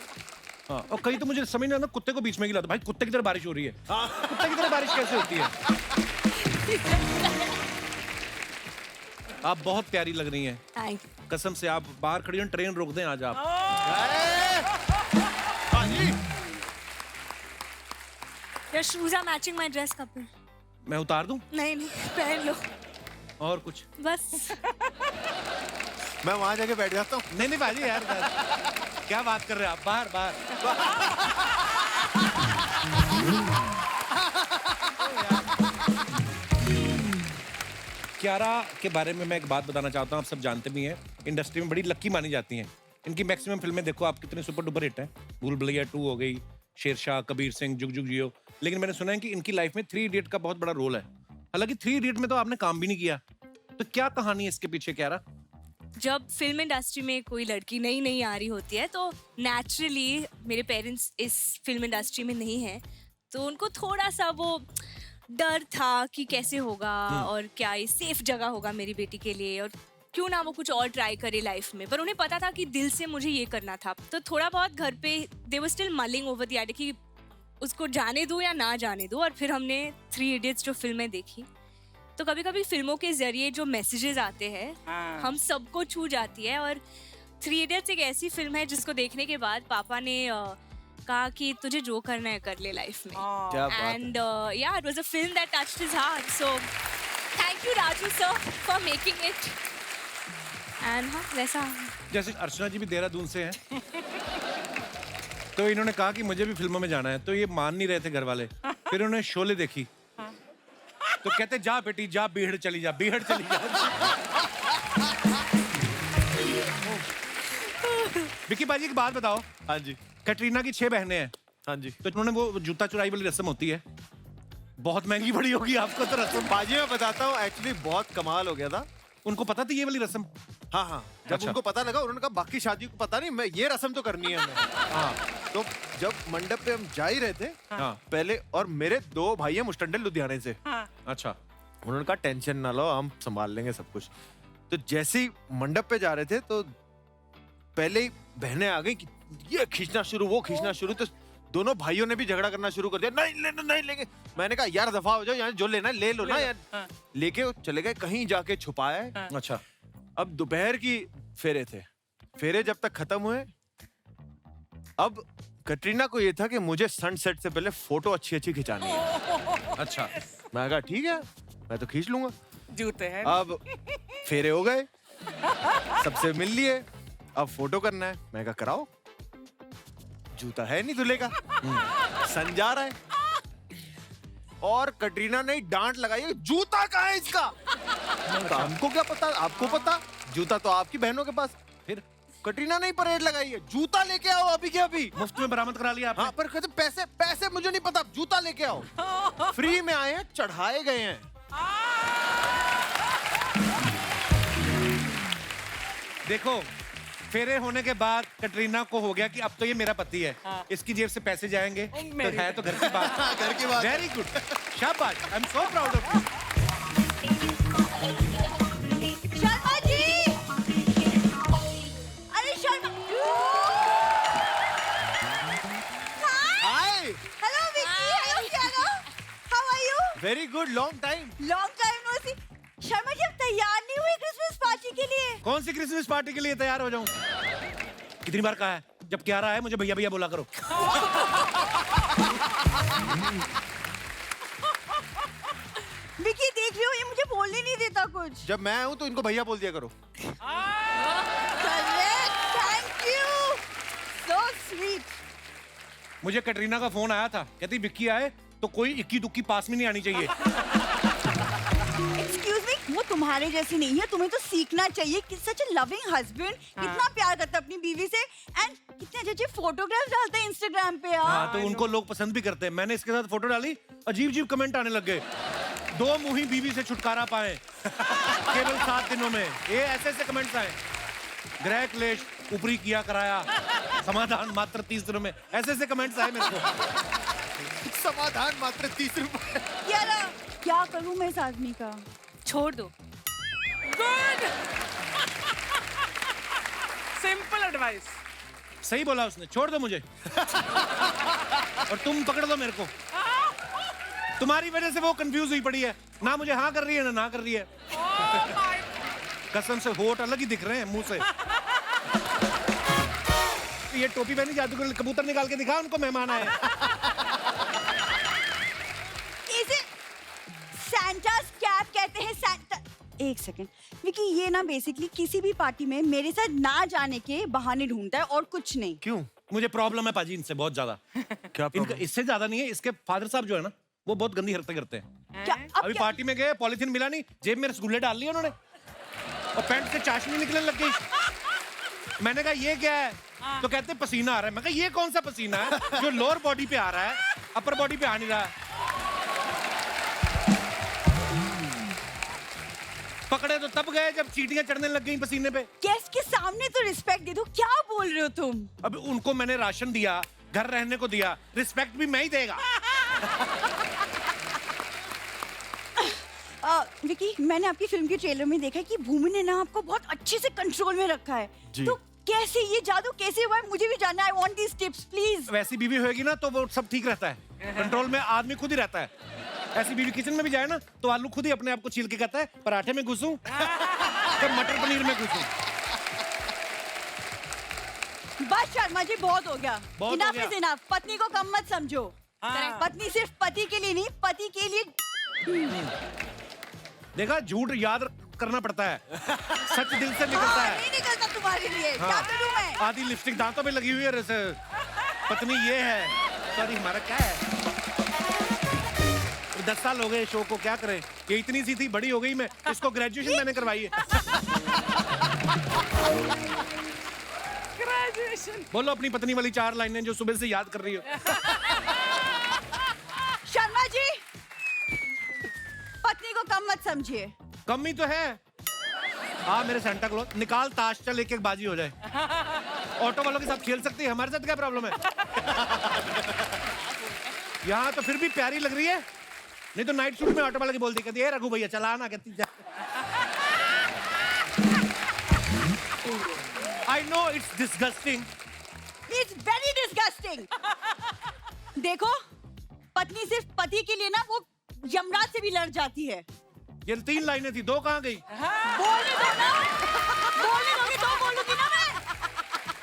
हाँ, और कहीं तो मुझे समझ नहीं आता, कुत्ते को बीच में गिला दो। भाई, कुत्ते की तरह बारिश हो रही है, कुत्ते की तरह बारिश कैसे होती है? आप बहुत प्यारी लग रही हैं, थैंक यू। कसम से। आप बाहर खड़ी हो, ट्रेन रोक दें आज आप। Your shoes are matching my dress, Kapil. मैं उतार दूं? नहीं पहन लो और कुछ? बस। मैं वहां जाके बैठ जाता हूँ। नहीं बाजी यार, क्या बात कर रहे हैं आप? बाहर बाहर। क्यारा के बारे में मैं एक बात बताना चाहता हूँ, आप सब जानते भी हैं, इंडस्ट्री में बड़ी लक्की मानी जाती हैं। इनकी मैक्सिमम फिल्में देखो आप, कितनी सुपर डुपर हिट है। भूल भुलैया 2 हो गई, शेरशाह, कबीर सिंह, जुग जुग जियो। लेकिन मैंने सुना है कि इनकी लाइफ में 3 इडियट का बहुत बड़ा रोल है। हालांकि 3 इडियट में तो आपने काम भी नहीं किया, तो क्या कहानी है इसके पीछे क्यारा? जब फिल्म इंडस्ट्री में कोई लड़की नई आ रही होती है, तो नेचुरली मेरे पेरेंट्स इस फिल्म इंडस्ट्री में नहीं है, तो उनको थोड़ा सा वो डर था कि कैसे होगा और क्या ये सेफ जगह होगा मेरी बेटी के लिए, और क्यों ना वो कुछ और ट्राई करे लाइफ में। पर उन्हें पता था कि दिल से मुझे ये करना था, तो थोड़ा बहुत घर पे they were still mulling over the idea कि उसको जाने दो या ना जाने दो। और फिर हमने 3 इडियट्स जो फिल्में देखी, तो कभी कभी फिल्मों के जरिए जो मैसेजेस आते हैं हम सबको छू जाती है। और 3 इडियट्स एक ऐसी फिल्म है जिसको देखने के बाद पापा ने कहा कि तुझे जो करना है कर ले लाइफ में। क्या बात है। And yeah, it was a film that touched his heart. So thank you Raju sir for making it. And हाँ, वैसा। जैसे अर्चना जी भी देहरादून से हैं, तो इन्होंने कहा कि मुझे भी फिल्मों में जाना है, तो ये मान नहीं रहे थे घर वाले। फिर उन्होंने शोले देखी, तो कहते जा बेटी जा, बीहड़ चली जा, बीहड़ चली जा। विक्की बाजी, एक बात बताओ। हाँ जी। कैटरीना की 6 बहनें हैं, हाँ जी। तो उन्होंने वो जूता चुराई वाली रस्म होती है, बहुत महंगी पड़ी होगी आपको तो रस्म। बाजी मैं बताता हूँ, एक्चुअली बहुत कमाल हो गया था। उनको पता थी ये वाली रस्म? हाँ, जब अच्छा। उनको पता लगा, उन्होंने कहा बाकी शादी को पता नहीं, मैं ये रस्म तो करनी है हमें। हाँ, तो जब मंडप पे हम जा ही रहे थे, हाँ। पहले, और मेरे 2 भाई हैं मुस्टंडे लुधियाने से, अच्छा। उन्होंने कहा टेंशन ना लो, हम संभाल लेंगे सब कुछ। तो जैसे ही मंडप पे जा रहे थे, तो पहले ही बहनें आ गई कि ये खींचना शुरू, वो खींचना शुरू, तो दोनों भाइयों ने भी झगड़ा करना शुरू कर दिया, नहीं लेना, नहीं लेंगे। मैंने कहा यार दफा हो जाओ, यहाँ जो लेना है ले लो ना यार। लेके वो चले गए, कहीं जाके छुपाया है। अच्छा। अब दोपहर की फेरे थे, फेरे जब तक खत्म हुए, अब कटरीना को ये था कि मुझे सनसेट से पहले फोटो अच्छी अच्छी खिंचानी है। अच्छा। मैं कहा ठीक है, मैं तो खींच लूंगा। जूते हैं। अब फेरे हो गए, सबसे मिल लिए, अब फोटो करना है। मैं कहा कराओ, जूता है नहीं दूल्हे का, सन जा रहा है। और कटरीना ने डांट लगाई, जूता कहाँ है इसका? तो हमको क्या पता, आपको पता, जूता तो आपकी बहनों के पास। फिर कटरीना ने ही परेड लगाई है, जूता लेके आओ अभी के अभी। मुफ्त में बरामद करा लिया आपने? हाँ, पर कहते पैसे पैसे मुझे नहीं पता, जूता लेके आओ। फ्री में आए हैं, चढ़ाए गए हैं। देखो, फेरे होने के बाद कटरीना को हो गया कि अब तो ये मेरा पति है, इसकी जेब से पैसे जाएंगे, तो मेरी- है तो घर की बात। घर की बात। वेरी गुड, शाबाश, I am so proud of you. Sharma ji, अरे Sharma, hi hello Vicky, hello Kiara, how are you? Very good, long time. Long time no see. Sharma ji, अब तैयार नहीं हुए क्रिसमस पार्टी के लिए? कौन सी क्रिसमस पार्टी के लिए तैयार हो जाऊं? कितनी बार कहा है जब क्यारा है मुझे भैया भैया बोला करो। विक्की देख रही हो, ये मुझे बोलने नहीं देता कुछ। जब मैं हूं तो इनको भैया बोल दिया करो। Correct, thank you, so sweet. मुझे कटरीना का फोन आया था, कहती विक्की आए तो कोई इक्की दुक्की पास में नहीं आनी चाहिए। एक्सक्यूज मी, वो तुम्हारे जैसी नहीं है, तुम्हें तो सीखना चाहिए कि सच अ लविंग हस्बैंड कितना प्यार करता है अपनी बीवी से, एंड कितने अच्छे फोटोग्राफ्स डालते हैं इंस्टाग्राम पे यार। हाँ तो उनको लोग पसंद भी करते हैं। मैंने इसके साथ फोटो डाली, अजीब अजीब कमेंट आने लग गए। 2 मुही बीवी से छुटकारा पाए केवल 7 दिनों में, ये ऐसे ऐसे कमेंट्स आए। ग्रह क्लेश ऊपरी किया कराया, समाधान मात्र 30 दिनों में, ऐसे ऐसे कमेंट्स आए मेरे को। समाधान मात्र 30 रुपए। यारा, क्या करूं मैं इस आदमी का? छोड़ दो। Good simple advice. सही बोला उसने, छोड़ दो मुझे और तुम पकड़ दो मेरे को। तुम्हारी वजह से वो कंफ्यूज हुई पड़ी है, ना मुझे हाँ कर रही है ना ना कर रही है। कसम से होठ अलग ही दिख रहे हैं मुंह से। ये टोपी पहनी जादू कबूतर निकाल के दिखा उनको, मेहमान आए। इसे सैंटास कैप कहते हैं। सैंटा, एक सेकंड विकी, ये ना बेसिकली किसी भी पार्टी में मेरे साथ ना जाने के बहाने ढूंढता है और कुछ नहीं। क्यों? मुझे प्रॉब्लम है पाजी इनसे बहुत ज्यादा। क्या इनका problem? इससे ज्यादा नहीं है, इसके फादर साहब जो है ना वो बहुत गंदी हरकतें करते हैं। क्या अब अभी क्या? पार्टी में गए, पॉलिथीन मिला नहीं, जेब में रसगुल्ले डाल लिए उन्होंने और पैंट से चाशनी निकलने लग गई। मैंने कहा ये क्या है, तो कहते पसीना आ रहा है। मैं कहा ये कौन सा पसीना है जो लोअर बॉडी पे आ रहा है, अपर बॉडी पे आ नहीं रहा है। पकड़े तो तब गए जब चींटियां चढ़ने लग गई पसीने पे। गेस्ट के सामने तो रिस्पेक्ट दे दो, क्या बोल रहे हो तुम? अब उनको मैंने राशन दिया, घर रहने को दिया, रिस्पेक्ट भी मैं ही देगा। विकी, मैंने आपकी फिल्म के ट्रेलर में देखा है कि भूमि ने ना आपको बहुत अच्छे से कंट्रोल में रखा है। जी। तो कैसे ये जादू कैसे हुआ है, मुझे भी जानना है। I want these tips please. वैसी बीवी होएगी ना तो वो सब ठीक रहता है, कंट्रोल में आदमी खुद ही रहता है। ऐसी बीवी किचन में भी जाए ना तो आलू खुद ही अपने आप को छील के कहता है पराठे में घुसूं तो मटर पनीर में घुसूं। बस शर्मा जी, बहुत हो गया। बहुत हो इनफ गया। Is enough. पत्नी को कम मत समझो। पत्नी सिर्फ पति के लिए नहीं, पति के लिए। देखा, झूठ याद करना पड़ता है, सच दिल से निकलता हाँ, है। नहीं निकलता तुम्हारे लिए। क्या करूं मैं? आधी लिपस्टिक दांतों पे लगी हुई है, जैसे पत्नी ये है, सॉरी हमारा क्या है। 10 साल हो गए शो को, क्या करें, ये इतनी सी थी, बड़ी हो गई मैं, इसको ग्रेजुएशन मैंने करवाई है। ग्रेजुएशन। बोलो अपनी पत्नी वाली 4 लाइनें जो सुबह से याद कर रही हो। शर्मा जी, पत्नी को कम मत समझिए। कम ही तो है। हाँ मेरे सेंटा क्लॉज, निकाल ताश, चल एक एक बाजी हो जाए। ऑटो वालों के साथ खेल सकती है, हमारे साथ क्या प्रॉब्लम है। यहाँ तो फिर भी प्यारी लग रही है, नहीं तो नाइट सूट में ऑटो वाला की बोलती, कहती है रघु भैया चला ना, कहती जा। I know it's disgusting. It's very disgusting. देखो, पत्नी सिर्फ पति के लिए ना वो यमराज से भी लड़ जाती है। ये 3 लाइनें थी, 2 कहाँ गई? बोलने दो ना, बोलने दोगे तो बोलूंगी ना मैं।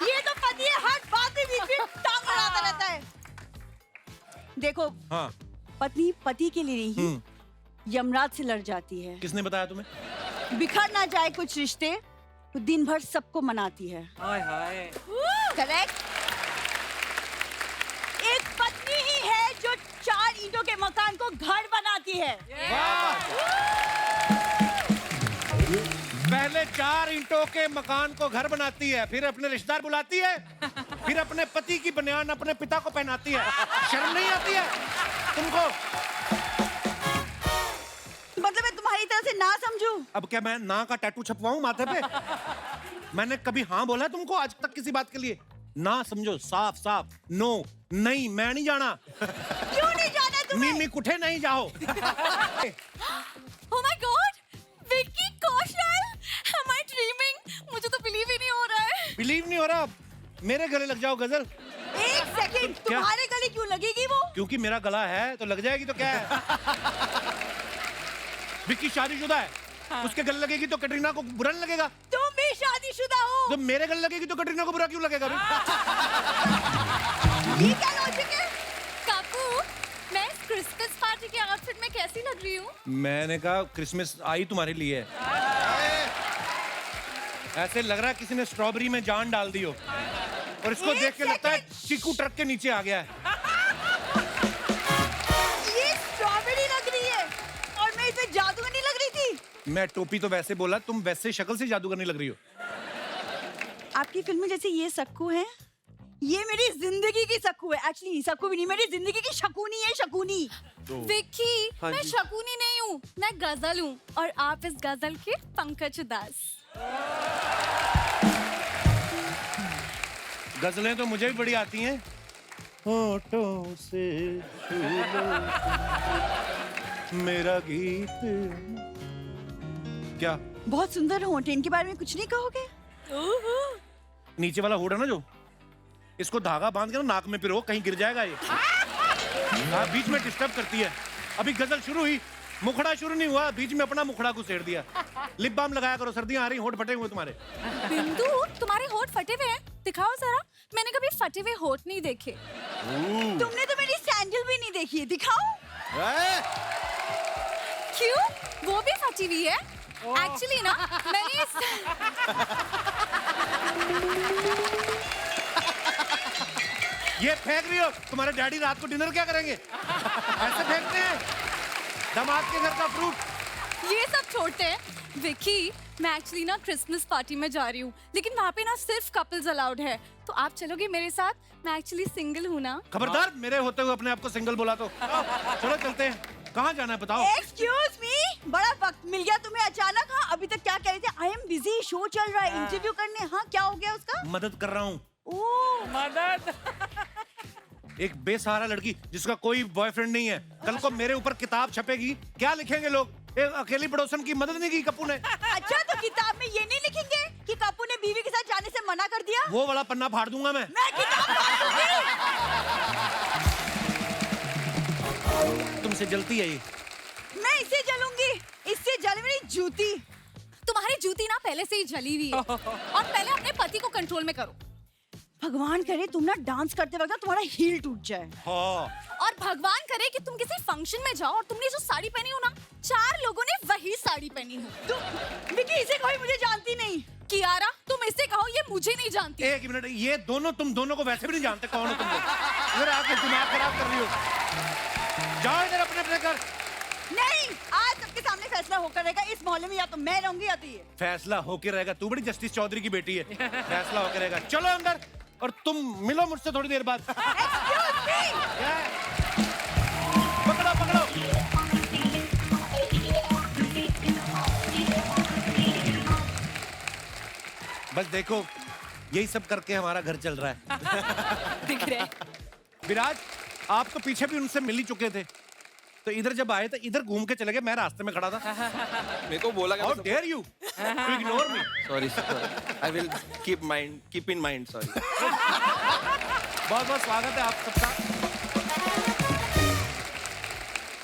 ये तो पति है, हर बात में बीच में टांग अड़ाता रहता है। देखो, हाँ, पत्नी पति के लिए नहीं, यमराज से लड़ जाती है। किसने बताया तुम्हें? बिखर ना जाए कुछ रिश्ते तो दिन भर सबको मनाती है। हाय हाय। करेक्ट। एक पत्नी ही है जो 4 ईंटों के मकान को घर बनाती है। पहले 4 ईंटों के मकान को घर बनाती है, फिर अपने रिश्तेदार बुलाती है, फिर अपने पति की बनियान अपने पिता को पहनाती है। शर्म नहीं आती है तुमको? मतलब मैं तुम्हारी तरह से ना समझूं? अब क्या मैं ना का टैटू छपवाऊं माथे पे? मैंने कभी हाँ बोला है तुमको आज तक किसी बात के लिए? ना समझो, साफ साफ नो, नहीं मैं नहीं जाना। क्यों नहीं जाना तुम्हें? मीमी कुठे नहीं जाओ। Oh my God! Vicky Kaushal! Am I dreaming? मुझे तो बिलीव ही नहीं हो रहा है। बिलीव नहीं हो रहा? मेरे गले लग जाओ गजल। एक सेकंड, तुम्हारे गले क्यों लगेगी वो? क्योंकि मेरा गला है तो लग जाएगी तो क्या है। विक्की शादीशुदा है, उसके गले लगेगी तो कटरीना को बुरा नहीं लगेगा? तुम भी शादीशुदा हो। तो मेरे गले लगेगी तो कटरीना को बुरा क्यों लगेगा? ये क्या लॉजिक है? काकू, मैं इस क्रिसमस पार्टी के आउटफिट में कैसी लग रही हूँ? मैंने कहा क्रिसमस आई तुम्हारे लिए है। ऐसे लग रहा है किसी ने स्ट्रॉबेरी में जान डाल दी हो और इसको देख के लगता है चीकू ट्रक के नीचे आ गया है। ये स्ट्रॉबेरी लग रही है और मैं इसमें जादूगरनी लग रही थी। मैं टोपी तो वैसे बोला, तुम वैसे शक्ल से जादूगरनी लग रही हो। आपकी फिल्म में जैसे ये सक्कू है, ये मेरी जिंदगी की सक्कू है। एक्चुअली सक्कू भी नहीं, मेरी जिंदगी की शकुनी है, शकुनी। विक्की, मैं शकुनी नहीं हूँ, मैं गजल हूँ और आप इस गजल के पंकज उदास। गजलें तो मुझे भी बड़ी आती हैं। होठों से छू लो मेरा गीत। क्या बहुत सुंदर होंठ हैं, इनके बारे में कुछ नहीं कहोगे? नीचे वाला होठ है ना जो, इसको धागा बांध के ना नाक में पिरो, कहीं गिर जाएगा ये। हाँ, बीच में डिस्टर्ब करती है। अभी गजल शुरू हुई, मुखड़ा शुरू नहीं हुआ, बीच में अपना मुखड़ा को सेड़ दिया। लिप बाम लगाया करो, सर्दियां आ रही, होठ फटे हुए तुम्हारे। बिंदु, तुम्हारे होठ फटे हुए हैं, दिखाओ जरा। मैंने कभी फटे हुए होठ नहीं देखे। तुमने तो मेरी सैंडल भी नहीं देखी है, दिखाओ। क्यों? वो भी फटी हुई है। एक्चुअली ना, मैंने ये फेंक रही हो? तुम्हारे डैडी रात को डिनर क्या करेंगे? ऐसे फेंकते हैं दामाद के घर का फ्रूट। ये सब छोड़ते हैं। विक्की, मैं एक्चुअली ना क्रिसमस पार्टी में जा रही हूँ, लेकिन वहाँ पे ना सिर्फ कपल्स अलाउड है, तो आप चलोगे मेरे साथ? मैं एक्चुअली सिंगल हूँ ना। खबरदार, मेरे होते हुए अपने आप को सिंगल बोला तो। चलो चलते हैं, कहाँ जाना है बताओ? एक्सक्यूज मी, बड़ा वक्त मिल गया तुम्हें अचानक। हाँ, अभी तक क्या कह रहे थे? आई एम बिजी, शो चल रहा है, इंटरव्यू करने। हाँ, क्या हो गया उसका? मदद कर रहा हूँ। ओह, मदद। एक बेसहारा लड़की जिसका कोई बॉयफ्रेंड नहीं है, कल को मेरे ऊपर किताब छपेगी, क्या लिखेंगे लोग? एक अकेली पड़ोसन की मदद नहीं की कप्पू ने। अच्छा, तो किताब में ये नहीं लिखेंगे कि कप्पू ने बीवी के साथ जाने से मना कर दिया? वो वाला पन्ना फाड़ दूंगा मैं। किताब फाड़ दूंगी। तुमसे जलती है ये? मैं इससे जलूंगी, इससे जल मेरी जूती। तुम्हारी जूती ना पहले से ही जली हुई है। और पहले अपने पति को कंट्रोल में करो। भगवान करे तुम ना डांस करते वक्त ना तुम्हारा हील टूट जाए। हाँ। और भगवान करे कि तुम किसी फंक्शन में जाओ और तुमने जो साड़ी पहनी हो ना, 4 लोगों ने वही साड़ी पहनी हो। तुम विकी, इसे कोई मुझे जानती नहीं। कियारा, तुम इसे कहो, ये मुझे नहीं जानती। एक मिनट, ये दोनों, तुम दोनों को वैसे भी नहीं जानते कौन हो तुम लोग। इधर आके दिमाग खराब कर रही हो। जाओ इधर अपने अपने घर। नहीं, आज सबके सामने फैसला होकर रहेगा। इस मोहल्ले में या तो मैं रहूंगी या तो ये। फैसला होके रहेगा? तू बड़ी जस्टिस चौधरी की बेटी है। फैसला होके रहेगा। चलो अंदर, और तुम मिलो मुझसे थोड़ी देर बाद। पकड़ो पकड़ो। बस देखो, यही सब करके हमारा घर चल रहा है। दिख रहा है। विराज, आप तो पीछे भी उनसे मिल ही चुके थे, तो इधर जब आए तो इधर घूम के चले गए, मैं रास्ते में खड़ा था। मेरे को बोला How dare you to ignore me? Sorry, I will keep in mind. Sorry. बहुत बहुत स्वागत है आप सबका।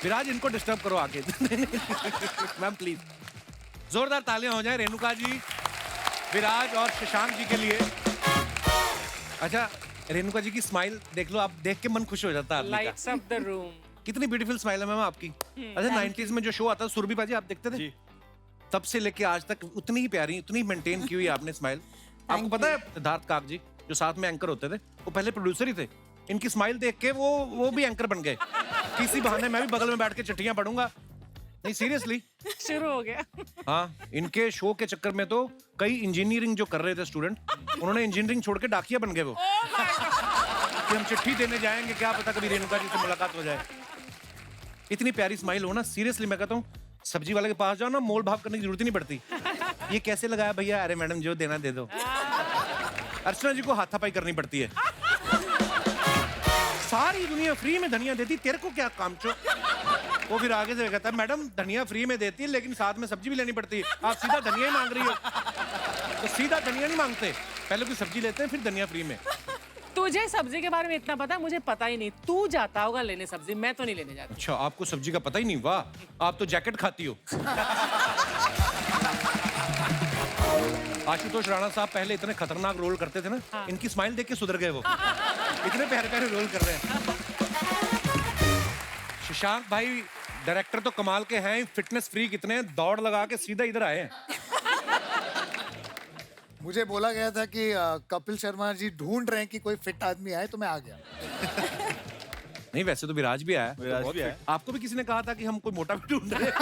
विराज, इनको डिस्टर्ब करो आके। मैम प्लीज जोरदार तालियां हो जाए रेणुका जी, विराज और शशांक जी के लिए। अच्छा, रेणुका जी की स्माइल देख लो, आप देख के मन खुश हो जाता है आदमी का। Lights up the room. कितनी ब्यूटीफुल स्माइल है मैम आपकी। अच्छा, 90s में जो शो आता था सुरभि बाजी, आप देखते थे? तब से लेके आज तक उतनी ही प्यारी, उतनी मेंटेन की हुई आपने स्माइल। आपको पता है सिद्धार्थ काक जी जो साथ में एंकर होते थे, वो पहले प्रोड्यूसर ही थे। इनकी स्माइल देख के वो भी एंकर बन गए। किसी बहाने मैं भी बगल में बैठ के चिट्ठियां पढ़ूंगा। नहीं, सीरियसली शुरू हो गया। हाँ, इनके शो के चक्कर में तो कई इंजीनियरिंग जो कर रहे थे स्टूडेंट, उन्होंने इंजीनियरिंग छोड़ के डाकिया बन गए वो। कि हम चिट्ठी देने जाएंगे, क्या पता कभी रेणुका जी से मुलाकात हो जाए। इतनी प्यारी स्माइल हो ना, सीरियसली मैं कहता हूँ, सब्जी वाले के पास जाओ ना, मोल भाव करने की जरूरत ही नहीं पड़ती। ये कैसे लगाया भैया? अरे मैडम जो देना दे दो। अर्चना जी को हाथापाई करनी पड़ती है। सारी दुनिया फ्री में धनिया देती, तेरे को क्या काम चो? वो फिर आगे से कहता है मैडम धनिया फ्री में देती है लेकिन साथ में सब्जी भी लेनी पड़ती है, आप सीधा धनिया ही मांग रही हो। तो सीधा धनिया नहीं मांगते, पहले कोई सब्जी लेते हैं फिर धनिया फ्री में। तुझे सब्जी के बारे में इतना पता, मुझे पता ही नहीं। तू जाता होगा लेने सब्जी, मैं तो नहीं लेने जाता। अच्छा, आपको सब्जी का पता ही नहीं? वाह, आप तो जैकेट खाती हो। आशुतोष राणा साहब पहले इतने खतरनाक रोल करते थे ना, इनकी स्माइल देख के सुधर गए वो। इतने प्यारे प्यारे रोल कर रहे हैं। शशांक भाई डायरेक्टर तो कमाल के हैं, फिटनेस फ्रीक इतने हैं, दौड़ लगा के सीधा इधर आए हैं। मुझे बोला गया था कि कपिल शर्मा जी ढूंढ रहे हैं कि कोई फिट आदमी आए, तो मैं आ गया। नहीं, वैसे तो विराज भी आया। विराज भी आया। आपको भी किसी ने कहा था कि हम कोई मोटा भी ढूंढ रहे हैं।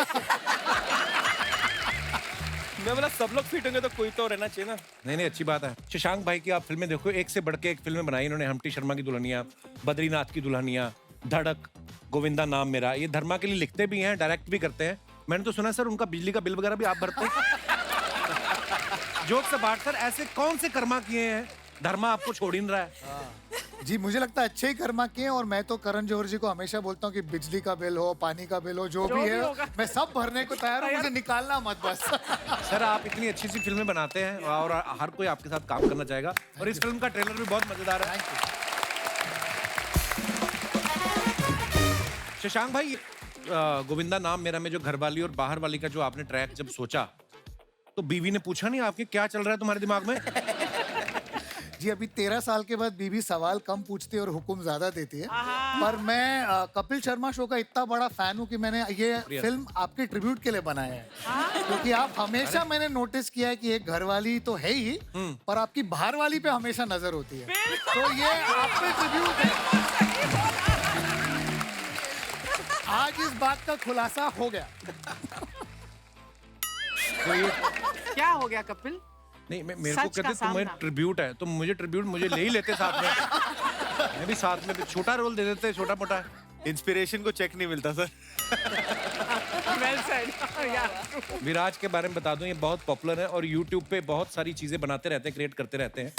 मैं बोला सब लोग फिट होंगे तो कोई तो रहना चाहिए ना। नहीं, अच्छी बात है। शशांक भाई की आप फिल्में देखो, एक से बढ़ के एक फिल्में बनाई इन्होंने। हम्टी शर्मा की दुल्हनिया, बद्रीनाथ की दुल्हनिया, धड़क, गोविंदा नाम मेरा। ये धर्मा के लिए लिखते भी हैं, डायरेक्ट भी करते हैं। मैंने तो सुना सर उनका बिजली का बिल वगैरह भी आप भरते हैं। जोक से बात सर, ऐसे कौन से कर्मा किए हैं धर्मा आपको छोड़ ही नहीं रहा है? जी मुझे लगता है अच्छे ही कर्मा किए हैं, और मैं तो करण जौहर जी को हमेशा बोलता हूँ कि बिजली का बिल हो, पानी का बिल हो, जो भी है मैं सब भरने को तैयार हूँ, मुझे निकालना मत बस। सर आप इतनी अच्छी सी फिल्में बनाते हैं और हर कोई आपके साथ काम करना चाहेगा, और इस फिल्म का ट्रेलर भी बहुत मजेदार है। शशांक भाई, गोविंदा नाम मेरा में जो घरवाली और बाहर वाली का जो आपने ट्रैक जब सोचा, तो बीवी ने पूछा नहीं आपके क्या चल रहा है तुम्हारे दिमाग में? जी अभी 13 साल के बाद बीवी सवाल कम पूछती है और हुक्म ज्यादा देती है। पर मैं कपिल शर्मा शो का इतना बड़ा फैन हूँ कि मैंने ये फिल्म आपके ट्रिब्यूट के लिए बनाया है, क्योंकि आप हमेशा, मैंने नोटिस किया है कि एक घरवाली तो है ही, पर आपकी बाहर वाली पे हमेशा नजर होती है, तो ये आपके ट्रिब्यूट है। आज इस बात का खुलासा हो गया। क्या हो गया कपिल? नहीं, मेरे को कहते तुम्हें ट्रिब्यूट है, तो मुझे ट्रिब्यूट मुझे ले ही लेते साथ में। मैं भी साथ में छोटा रोल दे देते, छोटा मोटा। इंस्पिरेशन को चेक नहीं मिलता सर। Well said. विराज के बारे में बता दूं, ये बहुत पॉपुलर है और यूट्यूब पे बहुत सारी चीजें बनाते रहते हैं, क्रिएट करते रहते हैं।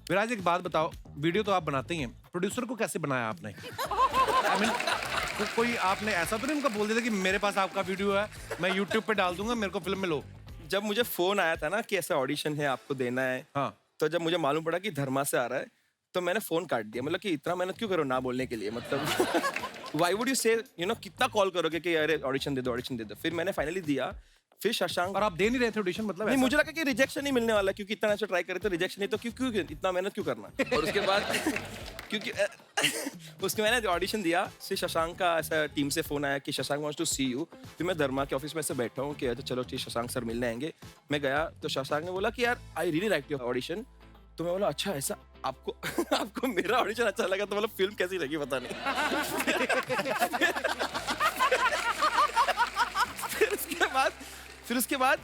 विराज एक बात बताओ, वीडियो तो आप बनाते ही हैं, प्रोड्यूसर को कैसे बनाया आपने? I mean, तो कोई आपने ऐसा तो नहीं उनका बोल दिया कि मेरे पास आपका वीडियो है, मैं यूट्यूब पे डाल दूंगा, मेरे को फिल्म में लो? जब मुझे फोन आया था ना कि ऐसा ऑडिशन है, आपको देना है, हाँ, तो जब मुझे मालूम पड़ा कि धर्मा से आ रहा है, तो मैंने फोन काट दिया। मतलब कि इतना मेहनत क्यों करो ना बोलने के लिए, मतलब व्हाई वुड यू से, यू नो, कितना कॉल करोगे कि अरे ऑडिशन दे दो, ऑडिशन दे दो। फिर मैंने फाइनली दिया। फिर शशांक, और आप दे नहीं रहे थे ऑडिशन? मतलब नहीं, मुझे लगा कि रिजेक्शन ही मिलने वाला है, क्योंकि इतना अच्छा ट्राई करे तो रिजेक्शन ही, तो क्यों इतना मेहनत क्यों करना। और उसके बाद क्योंकि उसके मैंने ऑडिशन दिया, फिर शशांक का ऐसा टीम से फोन आया कि Shashank wants to see you. फिर मैं धर्मा के ऑफिस में ऐसे बैठा हूँ कि तो चलो ठीक, शशांक सर मिलने आएंगे। मैं गया तो शशांक ने बोला कि यार I really like your audition. तो मैं बोला अच्छा ऐसा, आपको आपको मेरा ऑडिशन अच्छा लगा, तो मतलब फिल्म कैसी लगी पता नहीं। फिर उसके बाद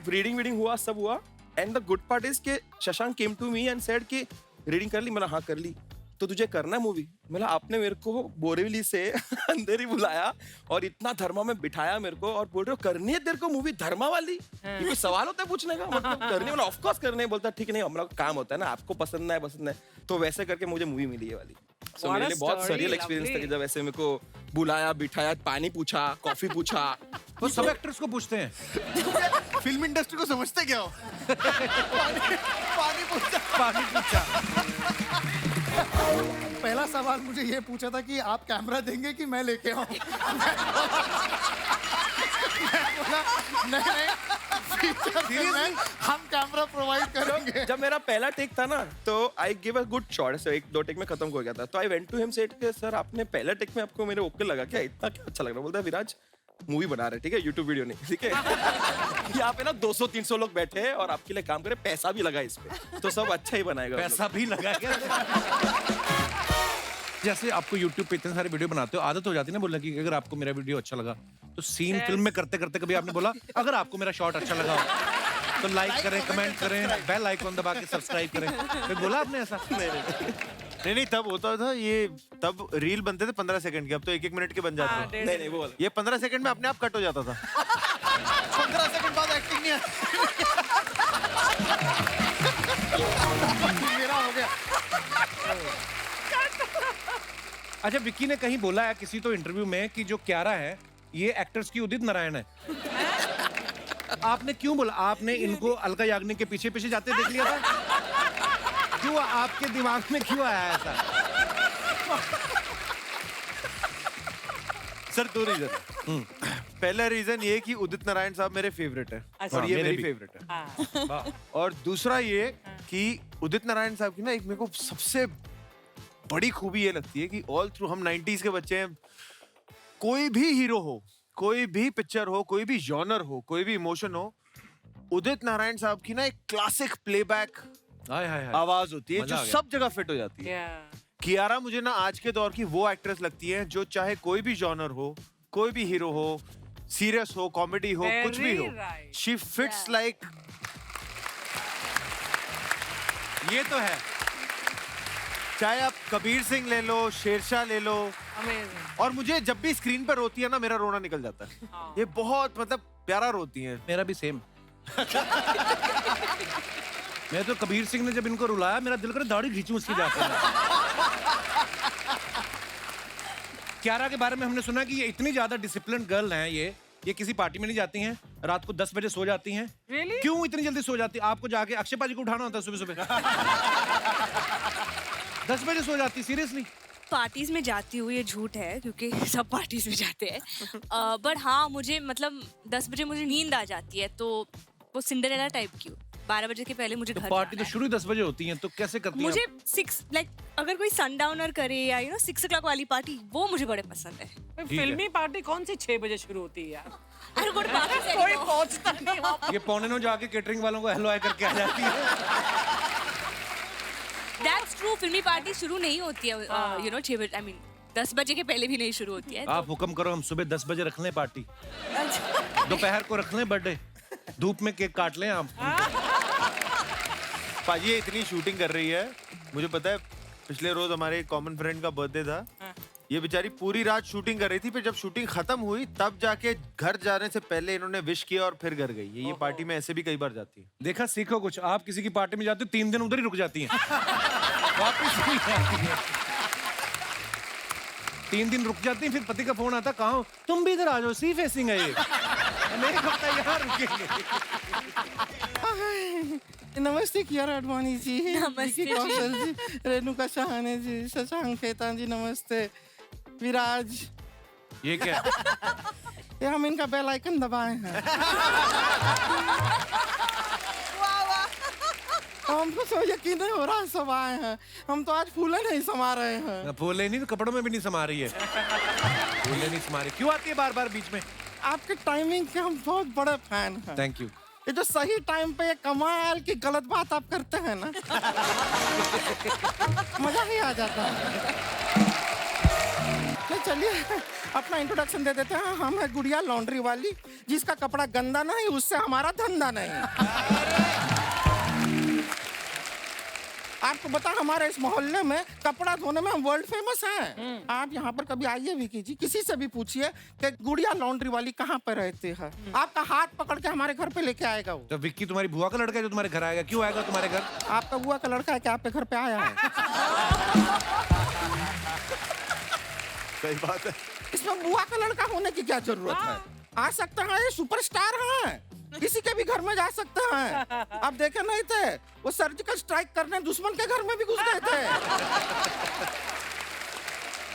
रीडिंग हुआ, सब हुआ। And the good part is के Shashank came to me and said कि रीडिंग कर ली? मैंने हाँ कर ली। तो तुझे करना है मूवी? मतलब आपने मेरे को बोरीवली से अंधेरी बुलाया और इतना धर्मा में बिठाया मेरे को, और बोल रहे हो करनी है तेरे को मूवी धर्मा वाली? ये कोई सवाल होता है पूछने का? मतलब करनी, मतलब ऑफ कोर्स करने। बोलता ठीक है, नहीं हमारा काम होता है ना, आपको पसंद है पसंद है। तो वैसे करके मुझे मूवी मिली है वाली। सो मेरे लिए बहुत सरियल एक्सपीरियंस था कि जब ऐसे मेरे को बुलाया, बिठाया, पानी पूछा, कॉफी पूछा। वो सब एक्टर्स को पूछते हैं। फिल्म इंडस्ट्री को समझते क्या हो? पानी पूछा। पहला सवाल मुझे ये पूछा था कि आप कैमरा देंगे कि मैं लेके आऊं? नहीं, हम कैमरा प्रोवाइड करेंगे। जब मेरा पहला टेक था ना, तो I give a good shot. ऐसे 1-2 टेक में खत्म हो गया था। तो I went to him, said कि सर आपने पहला टेक में आपको मेरे ओके लगा क्या? इतना क्या अच्छा लग रहा? बोलता है विराज मूवी बना रहे, ठीक है, यूट्यूब वीडियो नहीं, ठीक है। यहाँ पे ना 200-300 लोग बैठे हैं और आपके लिए काम करे, पैसा भी लगा इस पे, तो सब अच्छा ही बनाएगा। पैसा भी लगाएगा। जैसे आपको YouTube पे इतने सारे वीडियो बनाते हो, आदत हो जाती है ना बोलने की, अगर आपको मेरा वीडियो अच्छा लगा, तो सीन फिल्म में करते करते कभी आपने बोला अगर आपको मेरा शॉट अच्छा लगा तो लाइक करें, कमेंट करें, बेल आइकॉन दबा के सब्सक्राइब करें? फिर बोला आपने ऐसा? नहीं, तब होता था ये, तब रील बनते थे 15 सेकंड के, अब तो 1-1 मिनट के बन जाते हैं। नहीं वो ये 15 सेकंड में अपने आप कट हो जाता था। 15 सेकंड बाद एक्टिंग नहीं अच्छा, विक्की ने कहीं बोला है किसी तो इंटरव्यू में कि जो क्यारा है ये एक्टर्स की उदित नारायण है। आपने क्यों बोला? आपने इनको अलका याग्निक के पीछे पीछे जाते देख लिया था? क्यों आपके दिमाग में क्यों आया ऐसा? Sir 2 reason. पहला रीजन ये कि उदित नारायण साहब मेरे फेवरेट है और ये मेरी फेवरेट है। और दूसरा ये कि उदित नारायण साहब की ना एक मेरे को सबसे बड़ी खूबी ये लगती है कि ऑल थ्रू हम 90s के बच्चे हैं, कोई भी हीरो हो, कोई भी पिक्चर हो, कोई भी जॉनर हो, कोई भी इमोशन हो, उदित नारायण साहब की ना एक क्लासिक प्लेबैक आवाज होती है जो सब जगह फिट हो जाती है। कियारा मुझे ना आज के दौर की वो एक्ट्रेस लगती है जो चाहे कोई भी जॉनर हो, कोई भी हीरो हो, सीरियस हो, कॉमेडी हो, कुछ भी हो, शी फिट्स लाइक। ये तो है। चाहे आप कबीर सिंह ले लो, शेरशाह ले लो, और मुझे जब भी स्क्रीन पर रोती है ना मेरा रोना निकल जाता है। ये बहुत मतलब प्यारा रोती है। मेरा भी सेम। मैं तो कबीर सिंह ने जब इनको रुलाया मेरा दिल करे दाढ़ी खींचूं उसकी जाके। क्यारा के बारे में हमने सुना कि ये इतनी ज्यादा डिसिप्लिन गर्ल हैं, ये किसी पार्टी में नहीं जाती हैं, रात को 10 बजे सो जाती हैं। Really? क्यों इतनी जल्दी सो जाती? आपको जाके अक्षय पाजी को उठाना होता है सुबह सुबह। 10 बजे सो जाती, सीरियसली? पार्टीज में जाती हूँ, ये झूठ है क्योंकि सब पार्टीज में जाते हैं। बट हाँ, मुझे मतलब 10 बजे मुझे नींद आ जाती है, तो वो सिंड्रेला टाइप की हूँ। 12 बजे के पहले मुझे घर पार्टी तो जाना है। शुरू ही 10 बजे होती है, तो कैसे करती हैं? मुझे 6 लाइक अगर कोई सनडाउनर करे या 6 o'clock वाली पार्टी, वो मुझे बड़े पसंद है। फिल्मी पार्टी कौन सी 6 बजे शुरू होती है यार? अरे वो बाकी कोई पहुंचता नहीं वहाँ पर। ये 8:45 जाके केटरिंग वालों को हेलो हाय करके आ जाती है। दैट्स ट्रू, फिल्मी पार्टी शुरू नहीं होती है 6 बजे, आई मीन 10 बजे के पहले भी नहीं शुरू होती है। आप हुक्म करो, हम सुबह 10 बजे रख लें पार्टी, दोपहर को रख लें बर्थडे, धूप में केक काट लें आप। पाजी ये इतनी शूटिंग कर रही है, मुझे पता है पिछले रोज हमारे एक कॉमन फ्रेंड का बर्थडे था। ये बेचारी पूरी रात शूटिंग कर रही थी, फिर जब शूटिंग खत्म हुई तब जाके घर जाने से पहले इन्होंने विश किया और फिर घर गई। ये पार्टी में ऐसे भी कई बार जाती है। देखा, सीखो कुछ। आप किसी की पार्टी में जाते हो 3 दिन उधर ही रुक जाती हैं। वापस नहीं आती हैं। 3 दिन रुक जाती हैं, फिर पति का फोन आता, कहाँ हो? तुम भी इधर आ जाओ, सी फेसिंग है ये। मैं एक हफ्ता यहाँ रुकेंगे। नमस्ते कियारा आडवाणी जी, नमस्ते विकी कौशल जी, रेणुका सहाने जी, शशांक खेतान जी, नमस्ते। विराज, ये क्या? ये हम इनका बेल आइकन दबाए हैं। हमको तो यकीन नहीं हो रहा सब आए हैं। हम तो आज फूले नहीं समा रहे हैं। फूले नहीं तो कपड़ों में भी नहीं समा रही है। फूले नहीं समा रही, क्यों आती है बार बार बीच में? आपके टाइमिंग के हम बहुत बड़े फैन हैं। Thank you. ये जो सही टाइम पे ये कमाल की गलत बात आप करते हैं ना, मजा ही आ जाता है। तो चलिए अपना इंट्रोडक्शन दे देते हैं। हम है गुड़िया लॉन्ड्री वाली, जिसका कपड़ा गंदा नहीं, उससे हमारा धंधा नहीं। आपको बता, हमारे इस मोहल्ले में कपड़ा धोने में हम वर्ल्ड फेमस हैं। आप यहाँ पर कभी आइए विकी जी, किसी से भी पूछिए कि गुड़िया लॉन्ड्री वाली कहाँ पर रहती है, आपका हाथ पकड़ के हमारे घर पे लेके आएगा वो। तो विक्की तुम्हारी बुआ का लड़का है जो तुम्हारे घर आएगा? क्यों आएगा तुम्हारे घर? आपका बुआ का लड़का है क्या आपके घर पे आया है? सही बात है। इसमें बुआ का लड़का होने की क्या जरूरत है? आ सकते हैं, ये सुपरस्टार हैं, किसी के भी घर में जा सकते हैं। आप देखे नहीं थे वो सर्जिकल स्ट्राइक करने दुश्मन के घर में भी घुस गए थे।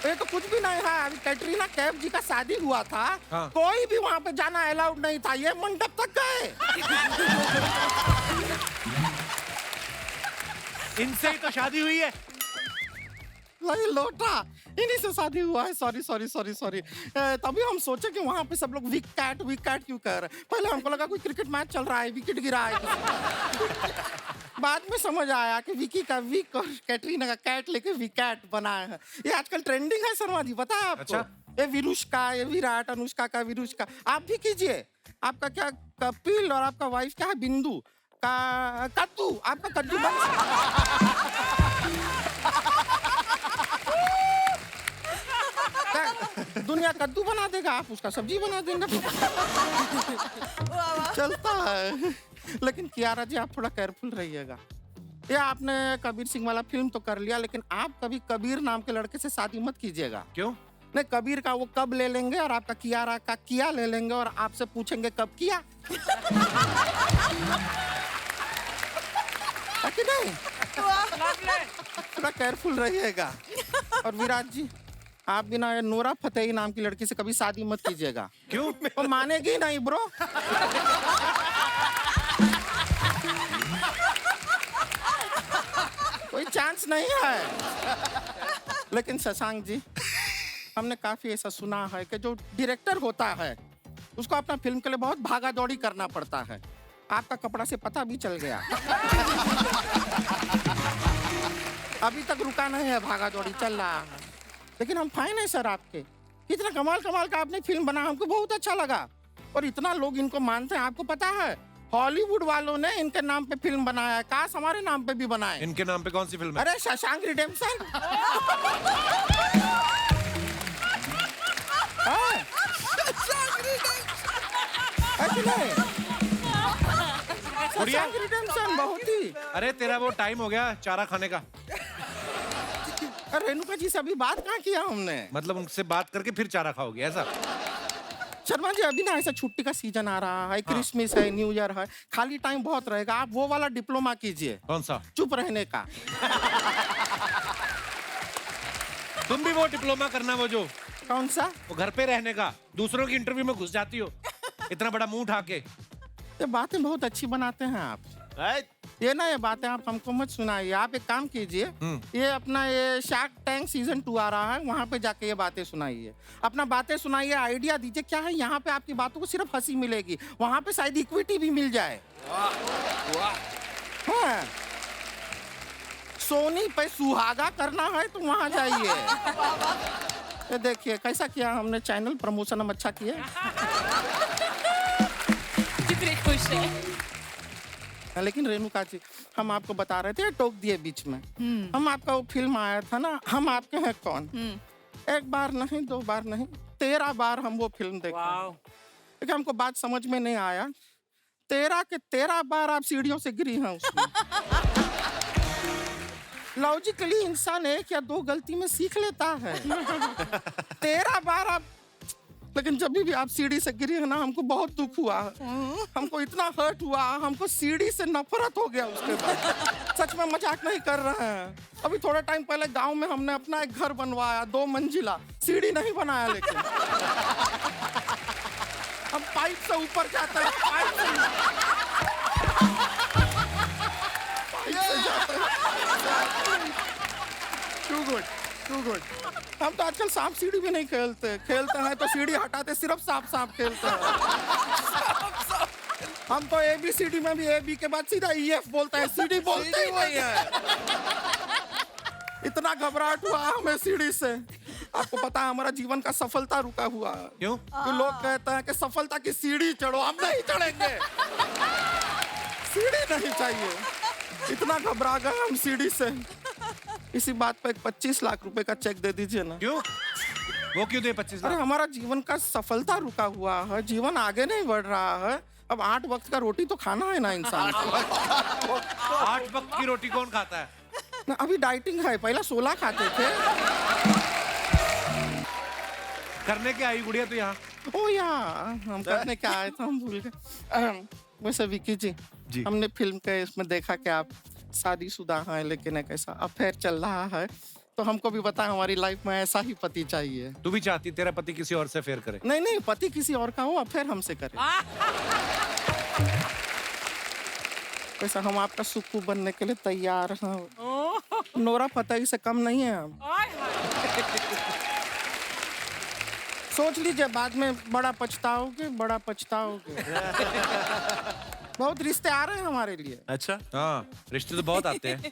ये तो कुछ भी नहीं है। अभी कैटरीना कैफ जी का शादी हुआ था, हाँ। कोई भी वहाँ पे जाना अलाउड नहीं था, ये मंडप तक गए। इनसे ही तो शादी हुई है। नहीं लोटा, इन्हीं से शादी हुआ है। Sorry sorry sorry sorry. तभी हम सोचे कि वहाँ पे सब लोग विकेट क्यों कर रहे हैं। पहले हमको लगा कोई क्रिकेट मैच चल रहा है, विकेट गिरा है। बाद में समझ आया कि विकी का विक और कैटरीना का कैट लेके विकेट बनाए हैं। ये आजकल ट्रेंडिंग है शर्मा जी, पता है आपको? अच्छा? ये विरुष्का, ये विराट, अनुष्का का विरुष्का। आप भी कीजिए। आपका क्या कपिल और आपका वाइफ क्या है बिंदु का कद्दू, आपका कद्दू बन दुनिया कद्दू बना देगा, आप उसका सब्जी बना देंगे। चलता है। लेकिन कियारा जी आप थोड़ा केयरफुल रहिएगा। ये आपने कबीर सिंह वाला फिल्म तो कर लिया, लेकिन आप कभी कबीर नाम के लड़के से शादी मत कीजिएगा। क्यों? नहीं, कबीर का वो कब ले लेंगे और आपका कियारा का किया ले लेंगे और आपसे पूछेंगे कब किया। है कि नहीं? थोड़ा केयरफुल रहिएगा। और विराट जी, आप बिना ये नोरा फतेही नाम की लड़की से कभी शादी मत कीजिएगा। क्यों? वो मानेगी नहीं ब्रो। कोई चांस नहीं है। लेकिन शशांक जी, हमने काफी ऐसा सुना है कि जो डायरेक्टर होता है उसको अपना फिल्म के लिए बहुत भागा दौड़ी करना पड़ता है। आपका कपड़ा से पता भी चल गया। अभी तक रुका नहीं है, भागा दौड़ी चल रहा है। लेकिन हम फाइन है सर आपके। इतना कमाल कमाल का आपने फिल्म बना, हमको बहुत अच्छा लगा। और इतना लोग इनको मानते हैं, आपको पता है हॉलीवुड वालों ने इनके नाम पे फिल्म बनाया है, काश हमारे नाम पे भी बनाए। इनके नाम पे कौन सी फिल्म है? अरे शशांक रिडेम्पशन। शशांक रिडेम्पशन बहुत ही। अरे तेरा वो टाइम हो गया चारा खाने का। अरे रेणुका जी से अभी बात कहाँ किया हमने? मतलब उनसे बात करके फिर चारा खाओगे ऐसा? शर्मा जी, अभी ना ऐसा छुट्टी का सीजन आ रहा है, क्रिसमस है, न्यू ईयर है, खाली टाइम बहुत रहेगा। आप वो वाला डिप्लोमा कीजिए। कौन सा? चुप रहने का। तुम भी वो डिप्लोमा करना, वो जो कौन सा? वो घर पे रहने का। दूसरों की इंटरव्यू में घुस जाती हो इतना बड़ा मुंह उठा के। ये बातें बहुत अच्छी बनाते हैं आप। ये ना, ये बातें आप हमको मत सुनाइए। आप एक काम कीजिए, ये अपना ये शार्क टैंक सीजन 2 आ रहा है, वहाँ पे जाके ये बातें सुनाइए। अपना बातें सुनाइए, आइडिया दीजिए। क्या है, यहाँ पे आपकी बातों को सिर्फ हंसी मिलेगी, वहाँ पे शायद इक्विटी भी मिल जाए। हाँ। सोनी पे सुहागा करना है तो वहाँ जाइए। ये देखिए कैसा किया हमने, चैनल प्रमोशन हम अच्छा किए। कितने खुश है। लेकिन रेणुका जी, हम आपको बता रहे थे, टोक दिए बीच में। हम आपका वो फिल्म आया था ना, हम आपके हैं कौन, एक बार नहीं, 2 बार नहीं, 13 बार हम वो फिल्म देखे। लेकिन हमको बात समझ में नहीं आया, 13 के 13 बार आप सीढ़ियों से गिरी हैं उसमें। लॉजिकली इंसान 1 या 2 गलती में सीख लेता है। 13 बार आप, लेकिन जब भी आप सीढ़ी से गिरी है ना, हमको बहुत दुख हुआ। हमको इतना हर्ट हुआ, हमको सीढ़ी से नफरत हो गया उसके बाद। सच में मजाक नहीं कर रहे हैं। अभी थोड़ा टाइम पहले गांव में हमने अपना एक घर बनवाया, 2 मंजिला, सीढ़ी नहीं बनाया, लेकिन हम पाइप से ऊपर जाते हैं, पाइप से जाते हैं। Too good, too good. हम तो आजकल सांप सीढ़ी भी नहीं खेलते हैं तो सीढ़ी हटाते, सिर्फ सांप खेलते हैं। हम तो ABCD में भी AB के बाद सीधा EF बोलते हैं, सीढ़ी बोलते ही नहीं है। इतना घबराहट हुआ हमें सीढ़ी से। आपको पता है हमारा जीवन का सफलता रुका हुआ है। क्यों? तो लोग कहते हैं कि सफलता की सीढ़ी चढ़ो, हम नहीं चढ़ेंगे। सीढ़ी नहीं चाहिए। इतना घबरा गए हम सीढ़ी से। इसी बात पे 25 लाख रुपए का चेक दे दीजिए ना। क्यों? वो क्यों दे 25 लाख? अरे हमारा जीवन का सफलता रुका हुआ है, जीवन आगे नहीं बढ़ रहा है। अब 8 वक्त का रोटी तो खाना है ना इंसान को। 8 वक्त की रोटी कौन खाता है? ना, अभी डाइटिंग है, पहला 16 खाते थे। करने के आई गुड़िया तो यहाँ? ओ यार, हम करने क्या आए थे, हम भूल गए। वैसे विकी जी, हमने फिल्म के इसमें देखा कि आप शादीशुदा हैं, लेकिन एक ऐसा अफेयर चल रहा है, तो हमको भी पता है हमारी लाइफ में ऐसा ही पति चाहिए। तू भी चाहती तेरा पति किसी और से अफेयर करे? नहीं, पति किसी और का हो, अफेयर हमसे करे। वैसा हम आपका सुक्कू बनने के लिए तैयार हैं। नोरा फतेही से कम नहीं है हम। सोच लीजिए, बाद में बड़ा पछताओगे। बहुत रिश्ते आ रहे हैं हमारे लिए। अच्छा? हाँ, रिश्ते तो बहुत आते हैं।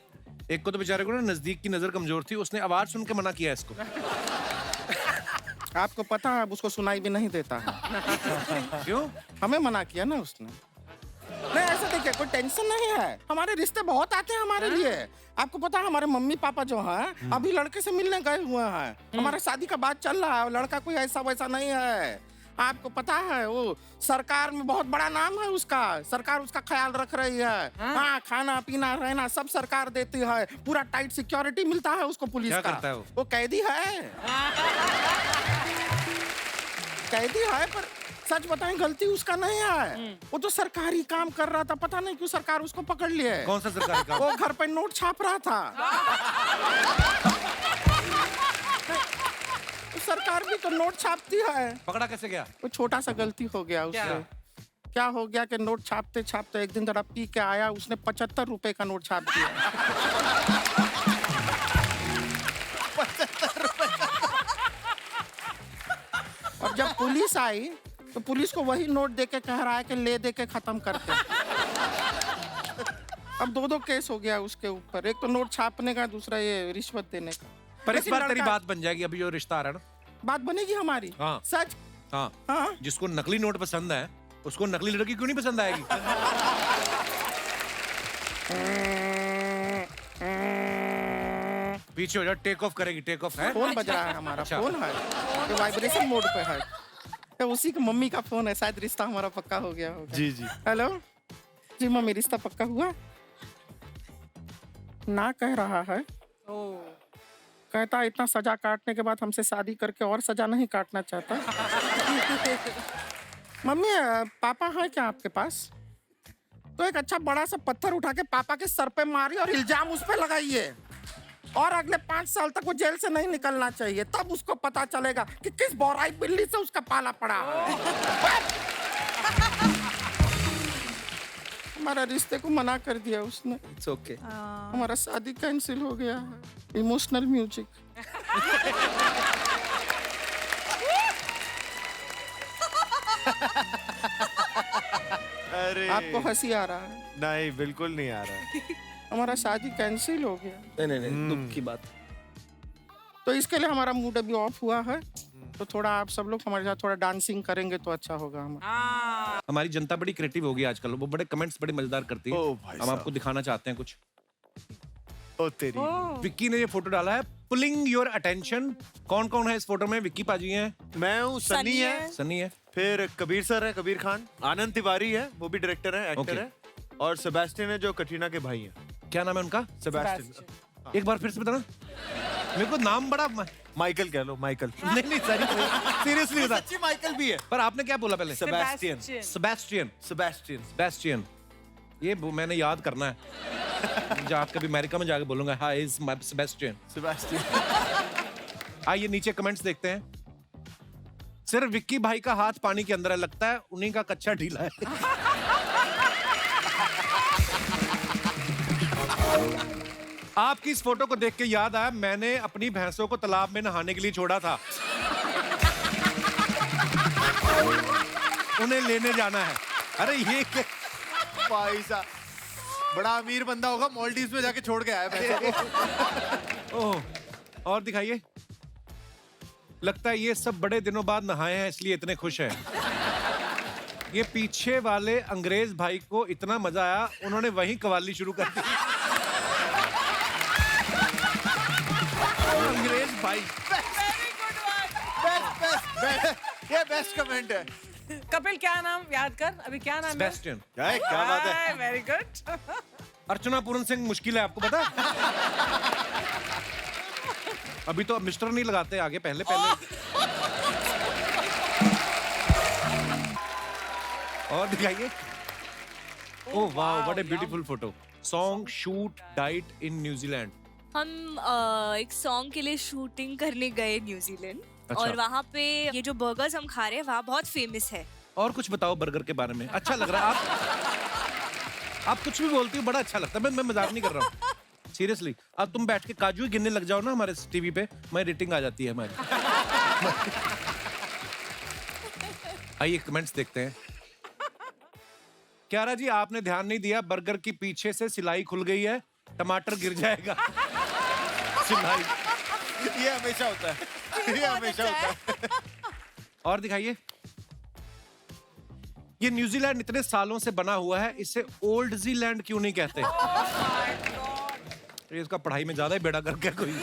एक को तो बेचारे को ना नजदीक की नजर कमजोर थी, उसने आवाज सुन के मना किया इसको। आपको पता है, अब उसको सुनाई भी नहीं देता है। क्यों? हमें मना किया ना उसने। नहीं, ऐसा देखिए, कोई टेंशन नहीं है। हमारे रिश्ते बहुत आते हैं हमारे लिए। आपको पता है हमारे मम्मी पापा जो हैं अभी लड़के से मिलने गए हुए हैं। हमारे शादी का बात चल रहा है, लड़का कोई ऐसा वैसा नहीं है। आपको पता है वो सरकार में बहुत बड़ा नाम है उसका, सरकार उसका ख्याल रख रही है। हाँ, खाना पीना रहना सब सरकार देती है, पूरा टाइट सिक्योरिटी मिलता है उसको पुलिस क्या का। करता है वो कैदी है। कैदी है, पर सच बताएं गलती उसका नहीं है। वो तो सरकारी काम कर रहा था, पता नहीं क्यों सरकार उसको पकड़ लिए। कौन सा सरकारी काम? वो घर पे नोट छाप रहा था। तो सरकार भी तो नोट छापती है। पकड़ा कैसे गया? वो छोटा सा गलती हो गया उससे। क्या हो गया कि नोट छापते छापते एक दिन जरा पी के आया, उसने 75 रुपए का नोट छाप दिया। 75 रुपए का। और जब पुलिस आई तो पुलिस को वही नोट देके कह रहा है कि ले दे के खत्म करते। अब 2 केस हो गया उसके ऊपर, एक तो नोट छापने का, दूसरा ये रिश्वत देने का। पर इस लेकिन बार तेरी लड़का- बात बन जाएगी, अभी जो रिश्ता आ रहा है ना। बात बनेगी हमारी। हाँ। सच। हाँ। हाँ। जिसको नकली नोट पसंद है उसको नकली लड़की क्यों नहीं पसंद आएगी? पीछे हो जा, टेक ऑफ करेगी, टेक ऑफ है। फोन बज रहा है हमारा। अच्छा। फोन है, ये वाइब्रेशन मोड पे है। तो उसी की मम्मी का फोन है, शायद रिश्ता हमारा पक्का हो गया होगा। जी जी। हेलो जी मम्मी, रिश्ता पक्का हुआ? ना कह रहा है। कहता इतना सजा काटने के बाद हमसे शादी करके और सजा नहीं काटना चाहता। मम्मी पापा है क्या आपके पास? तो एक अच्छा बड़ा सा पत्थर उठा के पापा के सर पे मारिए और इल्जाम उस पे लगाइए, और अगले 5 साल तक वो जेल से नहीं निकलना चाहिए। तब उसको पता चलेगा कि किस बौराई बिल्ली से उसका पाला पड़ा। हमारा रिश्ते को मना कर दिया उसने। It's okay. हमारा शादी कैंसिल हो गया है। Emotional music. अरे आपको हंसी आ रहा है? नहीं, बिल्कुल नहीं आ रहा है। हमारा शादी कैंसिल हो गया। नहीं नहीं नहीं, दुख की बात। तो इसके लिए हमारा मूड अभी ऑफ हुआ है, तो थोड़ा आप सब लोग हमारे साथ थोड़ा डांसिंग करेंगे तो अच्छा होगा। हमारी जनता बड़ी क्रिएटिव होगी आजकल, वो बड़े कमेंट्स बड़े मजेदार करती है। ओ भाई हम साहब। आपको दिखाना चाहते हैं कुछ। ओ तेरी। विक्की ने ये फोटो डाला है, पुलिंग योर अटेंशन। कौन कौन है इस फोटो में? विक्की पाजी है, मैं हूँ, सन्नी है, सनी है, फिर कबीर सर है, कबीर खान, आनंद तिवारी है, वो भी डायरेक्टर है, एक्टर Okay. है, और सेबेस्टियन है जो कटरीना के भाई हैं। क्या नाम है उनका? सेबेस्टियन। एक बार फिर से बताना, मेरे को नाम बड़ा माइकल कह लो, माइकल। नहीं नहीं सीरियसली बता। सच्ची माइकल भी है। पर आपने क्या बोला पहले? सेबेस्टियन। सेबेस्टियन। सेबेस्टियन। सेबेस्टियन, ये मैंने याद करना है। जब आप कभी अमेरिका में जाके बोलूंगा, हाय इज सेबेस्टियन। सेबेस्टियन। आइए नीचे कमेंट्स देखते हैं। सिर्फ विक्की भाई का हाथ पानी के अंदर है, लगता है उन्हीं का कच्चा ढीला है। आपकी इस फोटो को देख के याद आया, मैंने अपनी भैंसों को तालाब में नहाने के लिए छोड़ा था। उन्हें लेने जाना है। अरे ये क्या? भाई साहब, बड़ा अमीर बंदा होगा, मालदीव्स में जाके छोड़ के आया पैसे को। ओह, और दिखाइए। लगता है ये सब बड़े दिनों बाद नहाए हैं, इसलिए इतने खुश हैं। ये पीछे वाले अंग्रेज भाई को इतना मजा आया, उन्होंने वहीं कवाली शुरू कर दी। अंग्रेज भाई। ये बेस्ट कमेंट है। कपिल क्या नाम याद कर, अभी क्या नाम है? सेबेस्टियन। क्या बात है। Very good. अर्चना पूरन सिंह मुश्किल है, आपको पता है? अभी तो अब मिस्टर नहीं लगाते आगे, पहले पहले। और दिखाइए। ओह वाह, what a beautiful photo. Song shoot diet in New Zealand. हम एक सॉन्ग के लिए शूटिंग करने गए न्यूजीलैंड। अच्छा। और वहाँ पे ये जो बर्गर्स हम खा रहे हैं वहाँ बहुत फेमस है। और कुछ बताओ बर्गर के बारे में, अच्छा लग रहा है। आप कुछ भी बोलती हो, बड़ा अच्छा लगता है। मैं मजाक नहीं कर रहा हूँ, सीरियसली। अब तुम बैठ के काजू ही गिनने लग जाओ ना हमारे टीवी पे, हमारी रेटिंग आ जाती है हमारी। आइए कमेंट्स देखते हैं। क्यारा जी, आपने ध्यान नहीं दिया, बर्गर की पीछे से सिलाई खुल गई है, टमाटर गिर जाएगा। सिलाई, ये हमेशा होता है, ये हमेशा होता है। और दिखाइए। ये न्यूजीलैंड इतने सालों से बना हुआ है, इसे ओल्ड जीलैंड क्यों नहीं कहते? ये इसका पढ़ाई में ज्यादा ही बेड़ा कर गया कोई।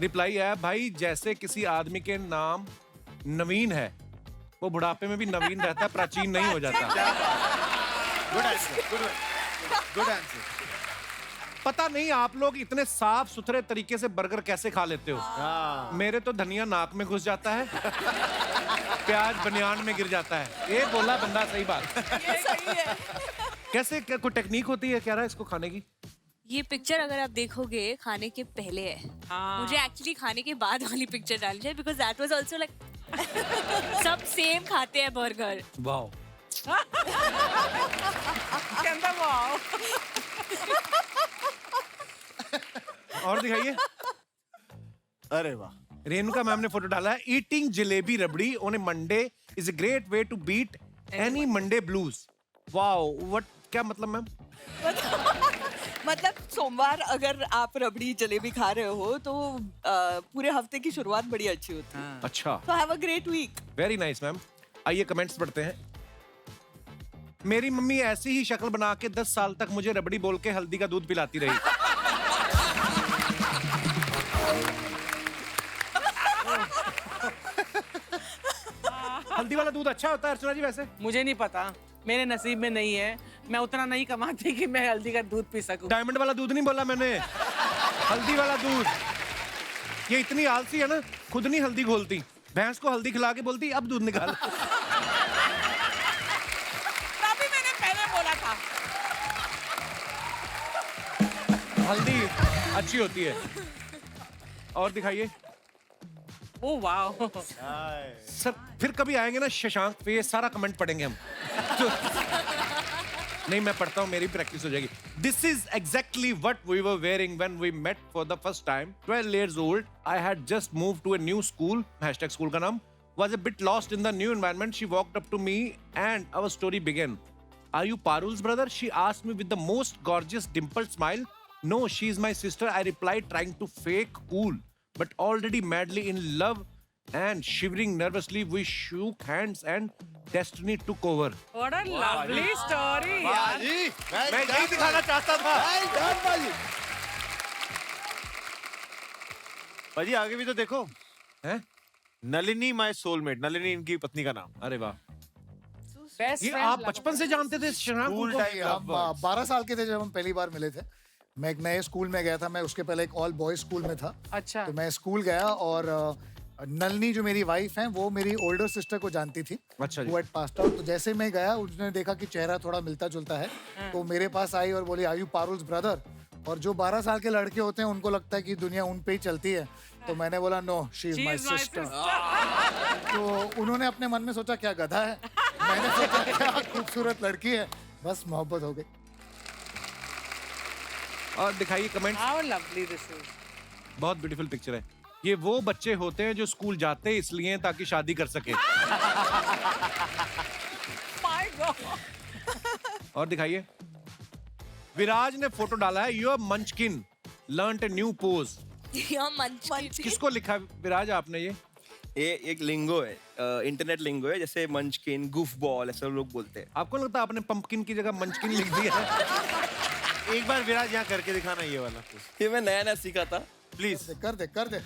रिप्लाई है, भाई जैसे किसी आदमी के नाम नवीन है वो बुढ़ापे में भी नवीन रहता है, प्राचीन नहीं हो जाता। Good answer, good answer. पता नहीं आप लोग इतने साफ सुथरे तरीके से बर्गर कैसे खा लेते हो। मेरे तो धनिया नाक में घुस जाता है, प्याज बनियान में गिर जाता है। ये बोला बंदा, सही बात। ये सही है। कैसे, क्या कोई टेक्निक होती है क्या रहा इसको खाने की? ये पिक्चर अगर आप देखोगे खाने के पहले है। मुझे एक्चुअली खाने के बाद वाली पिक्चर डालनी चाहिए because that was also like सब सेम खाते हैं बर्गर। वाओ। और दिखाइए। अरे वाह। रेणुका मैम ने फोटो डाला है, eating jalebi rabri on a Monday is a great way to beat any Monday blues. Wow, what, क्या मतलब मैम? मतलब सोमवार अगर आप रबड़ी जलेबी खा रहे हो तो पूरे हफ्ते की शुरुआत बड़ी अच्छी होती है। अच्छा, तो have a great week. Very nice ma'am. आइए कमेंट्स पढ़ते हैं। मेरी मम्मी ऐसी ही शक्ल बना के 10 साल तक मुझे रबड़ी बोल के हल्दी का दूध पिलाती रही। हल्दी वाला दूध अच्छा होता है अर्चना जी वैसे? मुझे नहीं पता, मेरे नसीब में नहीं है। मैं उतना नहीं कमाती कि मैं हल्दी का दूध पी सकूं। डायमंड वाला दूध नहीं बोला मैंने, हल्दी वाला दूध। ये इतनी आलसी है ना, खुद नहीं हल्दी घोलती, भैंस को हल्दी खिला के बोलती अब दूध निकाल। तभी मैंने पहले बोला था। हल्दी अच्छी होती है। और दिखाइए। ओह वाह। सर फिर कभी आएंगे ना शशांक पे, ये सारा कमेंट पढ़ेंगे हम। तो, नहीं मैं पढ़ता हूँ, मेरी प्रैक्टिस हो जाएगी। This is exactly what we were wearing when we met for the first time. 12 years old, I had just moved to a new school, hashtag school का नाम, was a bit lost in the new environment. She walked up to me and our story began. Are you Parul's brother? She asked me with the most gorgeous dimpled smile. No, she is my sister, I replied, trying to fake cool, but already madly in love and shivering nervously. We shook hands and destiny took over. What a lovely story यार। मैं यही दिखाना चाहता था। भाजी आगे भी तो देखो। हैं? नलिनी माय सोलमेट, नलिनी इनकी पत्नी का नाम। अरे वाह, Best ये friend आप लगा। बचपन से जानते थे शशांक School को? time हम 12 साल के थे जब हम पहली बार मिले थे। मैं एक नए स्कूल में गया था, मैं उसके पहले एक ऑल बॉयज स्कूल में था। अच्छा। तो मैं स्कूल गया और नलनी जो मेरी वाइफ है वो मेरी ओल्डर सिस्टर को जानती थी। अच्छा जी। वो एट पास्ट आउट। तो जैसे मैं गया उसने देखा कि चेहरा थोड़ा मिलता जुलता है, तो मेरे पास आई और बोली, आर यू पारुल्स ब्रदर? और जो 12 साल के लड़के होते हैं उनको लगता है कि दुनिया उन पे ही चलती है, तो मैंने बोला no, she is my sister. तो उन्होंने अपने मन में सोचा क्या गधा है, मैंने सोचा क्या खूबसूरत लड़की है, बस मोहब्बत हो गई। और दिखाइए comment. How lovely this is. बहुत ब्यूटीफुल पिक्चर है। ये वो बच्चे होते हैं जो स्कूल जाते इसलिए ताकि शादी कर सके। My God. और दिखाइए। विराज ने फोटो डाला है, you are munchkin learned a new pose. किसको लिखा विराज आपने ये? ये एक लिंगो है, इंटरनेट लिंगो है, जैसे मंचकिन, गुफ बॉल, ऐसे लोग बोलते हैं। आपको लगता है आपने पंपकिन की जगह मंचकिन लिख दिया है? एक बार विराज यहाँ करके दिखाना ये वाला। ये मैं नया नया सीखा था। प्लीज कर दे।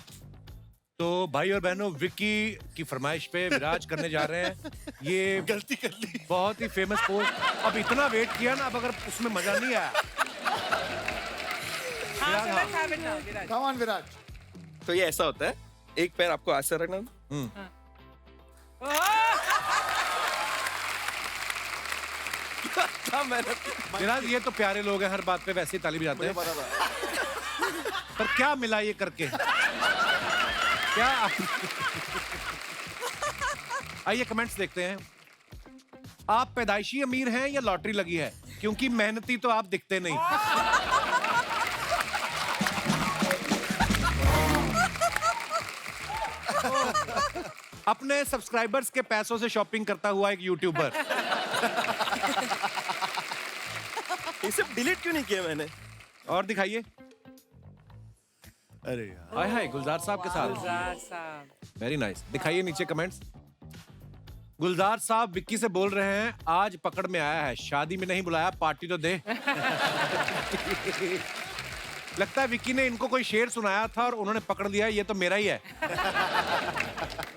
तो भाई और बहनों, विक्की की फरमाइश पे विराज करने जा रहे हैं। ये गलती कर ली। बहुत ही फेमस पोज। अब इतना वेट किया ना, अब अगर उसमें मजा नहीं आया। हाँ, so let's have it now, Viraj. Come on Viraj. तो ये ऐसा होता है, एक पैर आपको ऐसे रखना। क्या मेहनत। विराज ये तो प्यारे लोग हैं, हर बात पे वैसे ही ताली बजाते हैं। पर क्या मिला ये करके? क्या? आइए कमेंट्स देखते हैं। आप पैदाइशी अमीर हैं या लॉटरी लगी है? क्योंकि मेहनती तो आप दिखते नहीं। अपने सब्सक्राइबर्स के पैसों से शॉपिंग करता हुआ एक यूट्यूबर। ये सब डिलीट क्यों नहीं किया मैंने? और दिखाइए। अरे यार, हाय हाय, गुलजार साहब के साथ। गुलजार साहब। Very nice. दिखाइए नीचे कमेंट्स। गुलजार साहब विक्की से बोल रहे हैं, आज पकड़ में आया है, शादी में नहीं बुलाया, पार्टी तो दे। लगता है विक्की ने इनको कोई शेर सुनाया था और उन्होंने पकड़ लिया ये तो मेरा ही है।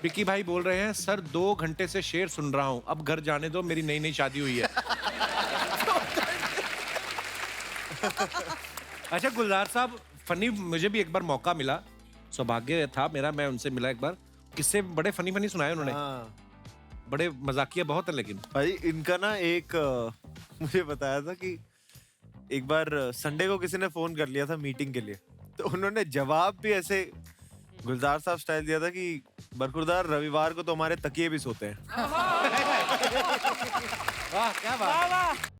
विक्की भाई बोल रहे हैं सर 2 घंटे से शेर सुन रहा हूं, अब घर जाने दो, मेरी नई नई शादी हुई है। अच्छा गुलजार साहब, फनी मुझे भी एक बार मौका मिला, सौभाग्य था मेरा, मैं उनसे मिला एक बार, किससे बड़े फनी फनी सुनाए उन्होंने। बड़े मजाकिया बहुत है। लेकिन भाई इनका ना एक मुझे बताया था कि एक बार संडे को किसी ने फोन कर लिया था मीटिंग के लिए, तो उन्होंने जवाब भी ऐसे गुलजार साहब स्टाइल दिया था कि बरखुरदार रविवार को तो हमारे तकिए भी सोते हैं। वाह क्या बात।